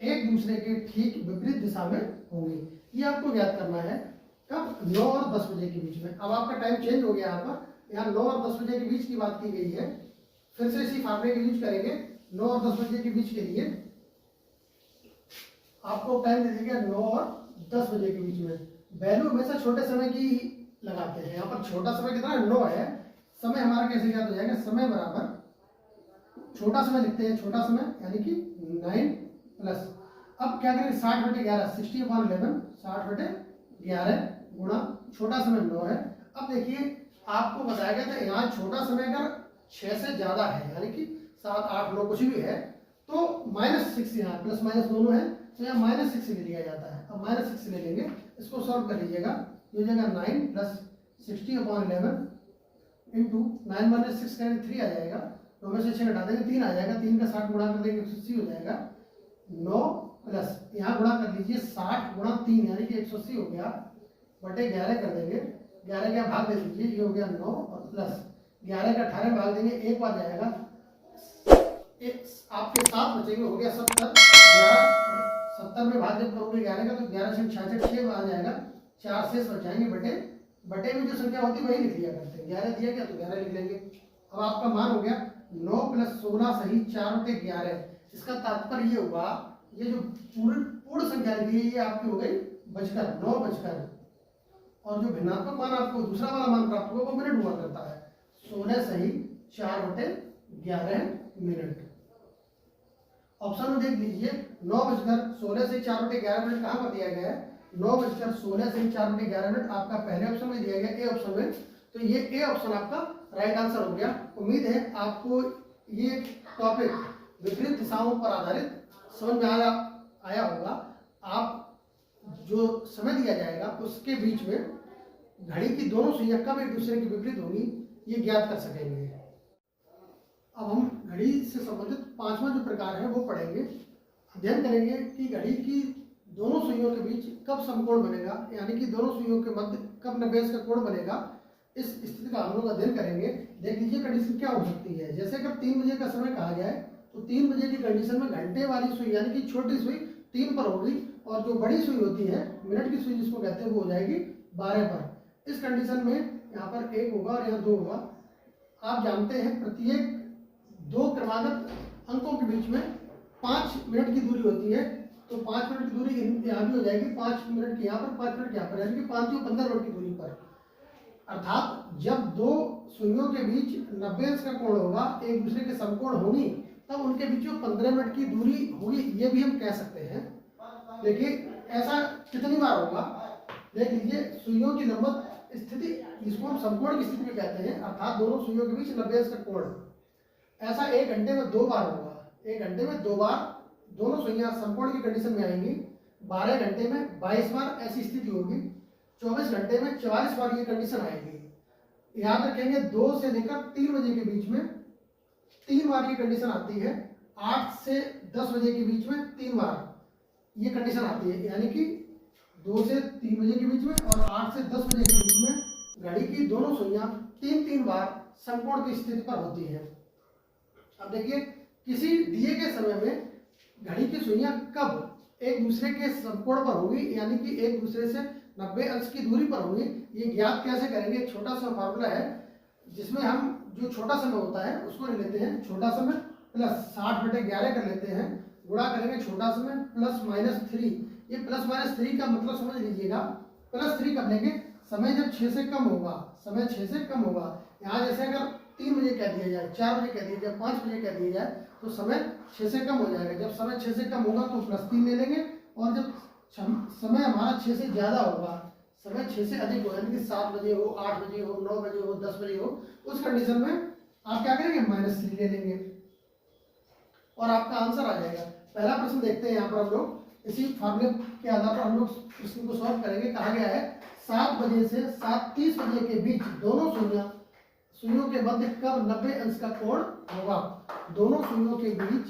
एक दूसरे के ठीक विपरीत दिशा में होंगी। ये आपको याद करना है, कब 9 और 10 बजे के बीच में। अब आपका टाइम चेंज हो गया, यहाँ 9 और 10 बजे के बीच की बात की गई है, फिर से इसी फार्मूले का यूज करेंगे। 9 और 10 बजे के बीच के लिए आपको टाइम दे दिया 9 और 10 बजे के बीच में। वैल्यू हमेशा छोटे समय की लगाते हैं, यहाँ पर छोटा समय कितना है 9 है, समय हमारा कैसे याद हो जाएगा, समय बराबर छोटा समय लिखते हैं, छोटा समय यानी कि 9 प्लस, अब क्या करेंगे 60/11 60/11 60/11 गुणा छोटा समय 9 है। अब देखिए आपको बताया गया था यहाँ छोटा समय अगर 6 से ज्यादा है, यानी कि 7 8 9 कुछ भी है, तो -6 यहाँ प्लस माइनस दोनों है, तो यहाँ -6 ले लिया जाता है। अब -6 ले लेंगे, इसको सॉल्व कर लीजिएगा, ये हो जाएगा 9 + 60/11 इंटू 9 - 6 करेंगे 3 आ जाएगा, 9 में से 6 घटा देंगे 3 आ जाएगा, 3 का 60 गुणा कर देंगे 180 हो जाएगा। 9 प्लस यहाँ गुणा कर लीजिए 60 × 3 यानी कि 180 हो गया, बटे 11 कर देंगे, 11 का भाग दे दीजिए, ये हो गया 9 और प्लस 11 का 18 में भाग देंगे, 1 बार जाएगा, आपके 7 बचेंगे, हो गया 70। 70 में भाग जब करोगे 11 का तो 11 से 66 6 आ जाएगा, 4 शेष बच जाएंगे, बटे में जो संख्या होती है वही लिख लिया करते हैं। 11 दिया गया तो 11 लिख लेंगे। अब आपका मान हो गया 9 + 16 सही 4/11। इसका तात्पर्य ये हुआ, ये जो पूर्ण संख्या लिखी है ये आपकी हो गई बचकर 9 बचकर, और जो भिन्नात्मक मान आपको दूसरा वाला मान प्राप्त होगा वो मिनट हुआ करता है। 16 सही 4/11 मिनट। ऑप्शन में देख लीजिए 9 बजकर 16 से 4/11 मिनट कहाँ पर दिया गया है? 9 बजकर 16 से 4/11 मिनट आपका पहले ऑप्शन में दिया गया, ए ऑप्शन में। तो ये ए ऑप्शन आपका राइट आंसर हो गया। उम्मीद है आपको ये टॉपिक विपरीत दिशाओं पर आधारित समझ में आया होगा। आप जो समय दिया जाएगा उसके बीच में घड़ी की दोनों सुइयां कब एक दूसरे के विपरीत होगी ये ज्ञात कर सकेंगे। अब हम घड़ी से संबंधित 5वां जो प्रकार है वो पढ़ेंगे। अध्ययन करेंगे कि घड़ी की दोनों सुइयों के बीच कब समकोण बनेगा, यानी कि दोनों सुइयों के मध्य कब 90 अंश का कोण बनेगा। इस स्थिति का हम लोग अध्ययन करेंगे। देख लीजिए कंडीशन क्या हो सकती है। जैसे अगर 3 बजे का समय कहा जाए तो 3 बजे की कंडीशन में घंटे वाली सुई यानी कि छोटी सुई 3 पर होगी, और जो बड़ी सुई होती है मिनट की सुई जिसको कहते हैं वो हो जाएगी 12 पर। इस कंडीशन में यहाँ पर 1 होगा और यहाँ 2 होगा। आप जानते हैं प्रत्येक 2 क्रमागत अंकों के बीच में 5 मिनट की दूरी होती है, तो 5 मिनट की दूरी यहाँ भी हो जाएगी, 5 मिनट की यहाँ पर, 5 मिनट यहाँ पर, यानी कि 5 × 15 मिनट की दूरी पर। अर्थात जब 2 सुइयों के बीच 90 अंश का कोण होगा, एक दूसरे के समकोण होंगी, तब उनके बीच में 15 मिनट की दूरी होगी, ये भी हम कह सकते हैं। देखिए ऐसा कितनी बार होगा, देख लीजिए सुइयों की लंबवत स्थिति जिसको हम समकोण की स्थिति में कहते हैं, अर्थात दोनों सुइयों के बीच 90 अंश का कोण, ऐसा 1 घंटे में 2 बार होगा। 1 घंटे में 2 बार दोनों सुइयां समकोण की कंडीशन में आएंगी। 12 घंटे में 22 बार ऐसी स्थिति होगी। 24 घंटे में 44 बार ये कंडीशन आएगी। याद रखेंगे 2 से लेकर 3 बजे के बीच में 3 बार ये कंडीशन आती है। 8 से 10 बजे के बीच में 3 बार ये कंडीशन आती है, यानी कि 2 से 3 बजे के बीच में और 8 से 10 बजे के बीच में घड़ी की दोनों सुइयां 3-3 बार समकोण की स्थिति पर होती है। अब देखिए किसी दिए गए समय में घड़ी की सुइयां कब एक दूसरे के समकोण पर होगी, यानी कि एक दूसरे से 90 अंश की दूरी पर होगी, ये ज्ञात कैसे करेंगे। एक छोटा सा फार्मूला है जिसमें हम जो छोटा समय होता है उसको ले लेते हैं, छोटा समय प्लस 60/11 कर लेते हैं, गुणा करेंगे छोटा समय +-3। ये +-3 का मतलब समझ लीजिएगा, +3 कब लेंगे, समय जब 6 से कम होगा, समय 6 से कम होगा। यहाँ जैसे अगर 3 बजे कह दिया जाए, 4 बजे कह दिया जाए, 5 बजे कह दिया जाए तो समय 6 से कम हो जाएगा। जब समय 6 से कम होगा तो +3 ले लेंगे, और जब समय हमारा 6 से ज़्यादा होगा, समय 6 से अधिक हो, यानी कि 7 बजे हो, 8 बजे हो, 9 बजे हो, 10 बजे हो, उस कंडीशन में आप क्या करेंगे, -3 ले लेंगे और आपका आंसर आ जाएगा। पहला प्रश्न देखते हैं यहाँ पर हम लोग इसी फार्मूले के आधार पर हम लोग प्रश्न को सॉल्व करेंगे। कहा गया है 7 बजे से 7:30 बजे के बीच दोनों सुइयों के मध्य कब 90 अंश का कोण होगा। दोनों सुइयों के बीच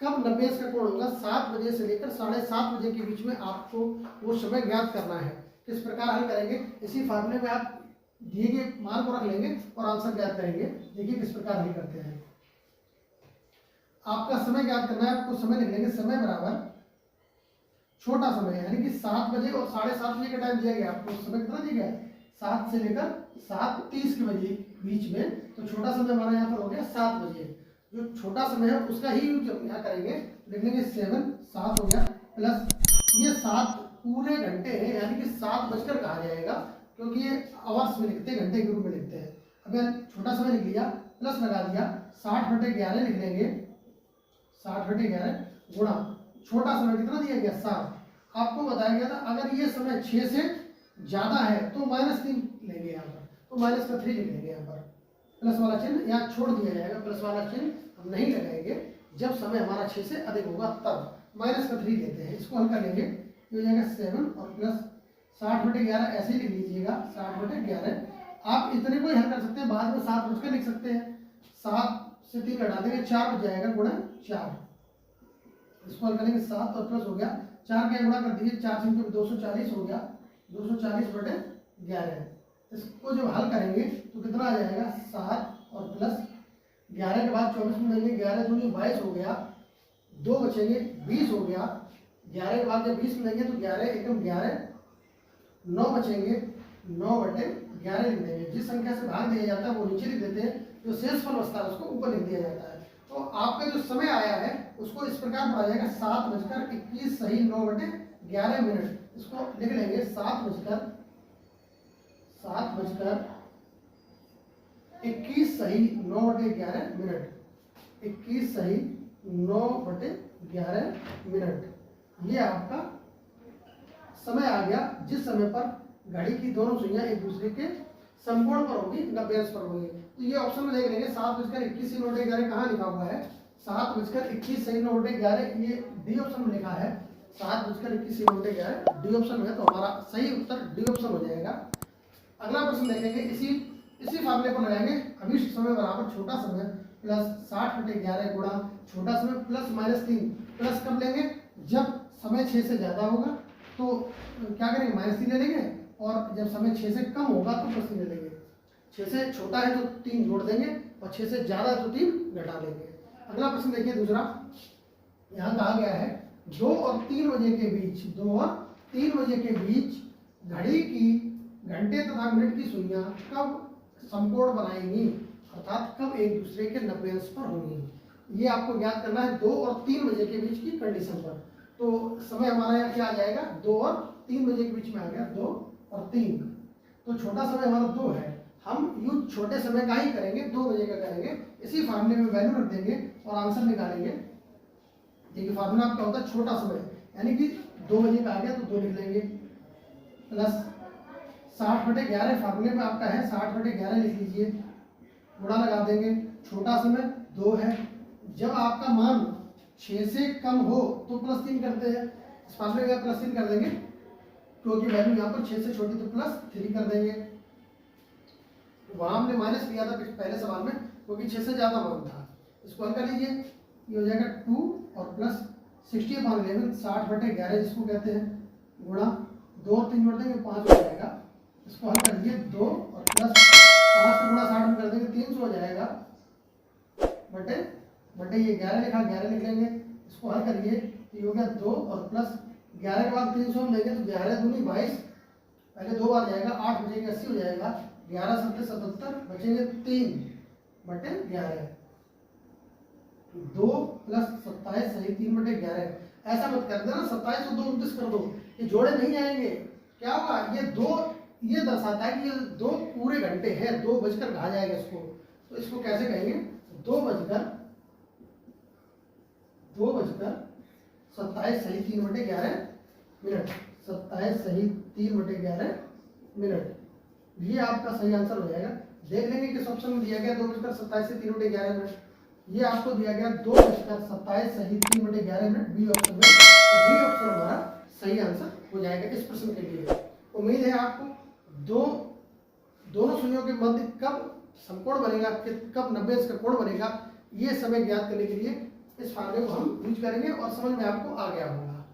कब 90 अंश का कोण होगा, 7 बजे से लेकर 7:30 बजे के बीच में आपको वो समय ज्ञात करना है। किस प्रकार हल करेंगे, इसी फार्मूले में आप दिए गए मान को रख लेंगे और आंसर ज्ञात करेंगे। देखिए किस प्रकार हल करते हैं। आपका समय ज्ञात करना है, आपको समय लिख लेंगे, समय बराबर छोटा समय यानी कि 7 बजे और 7:30 बजे का टाइम दिया गया आपको, समय कितना दिया गया है 7 से लेकर 7:30 के बजे बीच में, तो छोटा समय हमारा यहाँ पर हो गया 7 बजे। जो छोटा समय है उसका ही यूज यहाँ करेंगे, लिख लेंगे 7 हो गया, प्लस ये 7 पूरे घंटे हैं, यानी कि 7 बजकर कहा जाएगा क्योंकि ये आवर्स में लिखते हैं, घंटे के रूप में लिखते हैं। अब यार छोटा समय लिख लिया, प्लस लगा दिया, 60/11 लिख लेंगे, 60/11 गुणा छोटा समय कितना दिया गया 7। आपको बताया गया था अगर ये समय 6 से ज्यादा है तो -3 लेंगे, यहाँ पर तो -3 लिख लेंगे। यहाँ पर प्लस वाला चिन्ह यहाँ छोड़ दिया जाएगा, प्लस वाला चिन्ह हम नहीं लगाएंगे। जब समय हमारा 6 से अधिक होगा तब माइनस का 3 लेते हैं, इसको हल कर लेंगे, ये हो जाएगा 7 और प्लस 60/11 ऐसे ही लिख लीजिएगा 60/11। आप इतने को ही हल कर सकते हैं, बाद में 7 बचकर लिख सकते हैं, 7 से 3 घटा देंगे 4 बच जाएगा गुणा 4, इसको हल करेंगे 7 और प्लस हो गया 4 का गुणा कर दीजिए, 4 से 240 हो गया, 240/11। इसको जब हल करेंगे तो कितना आ जाएगा 7 और प्लस 11 के बाद 24 में मिलेंगे, 11 दूनी 22 हो गया, 2 बचेंगे 20 हो गया, 11 के बाद जब 20 मिलेंगे तो 11 एकम 11, 9 बचेंगे, 9/11 लिख देंगे। जिस संख्या से भाग दिया जाता है वो नीचे लिख देते हैं, जो शेषफल बचता है उसको ऊपर लिख दिया जाता है। तो आपका जो समय आया है उसको इस प्रकार पढ़ा जाएगा 7:21 सही 9/11 मिनट। इसको लिख लेंगे 7:21 सही 9/11 मिनट, 21 सही 9/11 मिनट। ये आपका समय आ गया जिस समय पर घड़ी की दोनों सुइयां एक दूसरे के समकोण पर होगी, 90 अंश पर होगी। तो ये ऑप्शन में देख लेंगे 7:21 सही 9/11 कहाँ लिखा हुआ है, 7:21 सही 9/11, ये डी ऑप्शन में लिखा है, 7:21 सही 9/11 डी ऑप्शन में, तो हमारा सही उत्तर डी ऑप्शन हो जाएगा। अगला प्रश्न देखेंगे, इसी फार्मूले को लगाएंगे, अभिष्ट समय बराबर छोटा समय प्लस 60/11 गुणा छोटा समय प्लस -3। प्लस कब लेंगे, जब समय 6 से ज्यादा होगा तो क्या करेंगे -3 ले लेंगे, और जब समय 6 से कम होगा तो +3 ले लेंगे। 6 से छोटा है तो 3 जोड़ देंगे, और 6 से ज्यादा है तो 3 घटा देंगे। अगला प्रश्न देखिए दूसरा, यहाँ कहा गया है 2 और 3 बजे के बीच, 2 और 3 बजे के बीच घड़ी की घंटे तथा मिनट की सुइयां कब समकोण बनाएंगी, अर्थात कब एक दूसरे के 90 अंश पर होंगी। ये आपको ज्ञात करना है 2 और 3 बजे के बीच की कंडीशन पर। तो समय हमारा यहाँ क्या आ जाएगा, 2 और 3 बजे के बीच में आ गया, 2 और 3। तो छोटा समय हमारा 2 है, हम यूज छोटे समय का ही करेंगे, 2 बजे का करेंगे, इसी फार्मूले में वैल्यू रख देंगे और आंसर निकालेंगे। देखिए फार्मूला आपका होता है छोटा समय, यानी कि 2 बजे का आ गया तो 2 लिख लेंगे, प्लस 60/11 फार्मूले में आपका है, 60/11 लिख लीजिए, गुणा लगा देंगे, छोटा समय 2 है, जब आपका मान 6 से कम हो तो +3 करते हैं, इस फार्मूले में +3 कर देंगे, क्योंकि वैल्यू यहाँ पर 6 से छोटी तो +3 कर देंगे। वहां हमने माइनस लिया था पहले सवाल में, क्योंकि 6 से ज्यादा मान था। इसको हल कर लीजिए, ये हो जाएगा 2 और प्लस 60/11 60/11 जिसको कहते हैं, गुणा 2 और 3 जोड़ देंगे 5 हो जाएगा। इसको हल कर लीजिए, 2 और प्लस 5 से गुणा 60 में कर देंगे 300 हो जाएगा, बटे ये 11 लिखा, 11 लिख लेंगे। इसको हल करिए तो ये हो गया 2 और प्लस 11 के बाद 300 में लेंगे तो 11 दूनी 22, पहले 2 बार जाएगा, 8 बचेंगे 80 हो जाएगा, 11 7 77 बचेंगे 3/11, 2 प्लस 27 सही 3/11। ऐसा मत कर देना 27 को 2 29 कर दो, ये जोड़े नहीं आएंगे। क्या होगा, ये 2 ये दर्शाता है कि ये 2 पूरे घंटे हैं, 2 बजकर कहा जाएगा इसको। तो इसको कैसे कहेंगे, 2 बजकर 27 सही 3/11 मिनट, 27 सही 3/11 मिनट, ये आपका सही आंसर हो जाएगा। देख लेंगे किस ऑप्शन में दिया गया 2:27 से 3/11 मिनट, ये आपको दिया गया 2:27 सही 3/11 मिनट, बी ऑप्शन में। बी ऑप्शन हमारा सही आंसर हो जाएगा इस प्रश्न के लिए। उम्मीद है आपको दोनों सुइयों के मध्य कब समकोण बनेगा, कब 90 अंश का कोण बनेगा, ये समय ज्ञात करने के लिए इस फार्मूले को हम यूज करेंगे और समझ में आपको आ गया होगा।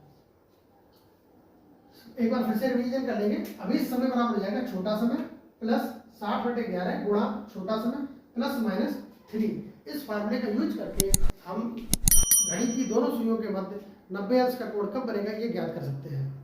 एक बार फिर से रिवीजन कर लेंगे। अभी समय बराबर हो जाएगा छोटा समय प्लस 60/11 गुणा छोटा समय प्लस -3। इस फार्मूले का यूज करके हम घड़ी की दोनों सुइयों के मध्य 90 अंश का कोण कब बनेगा ये ज्ञात कर सकते हैं।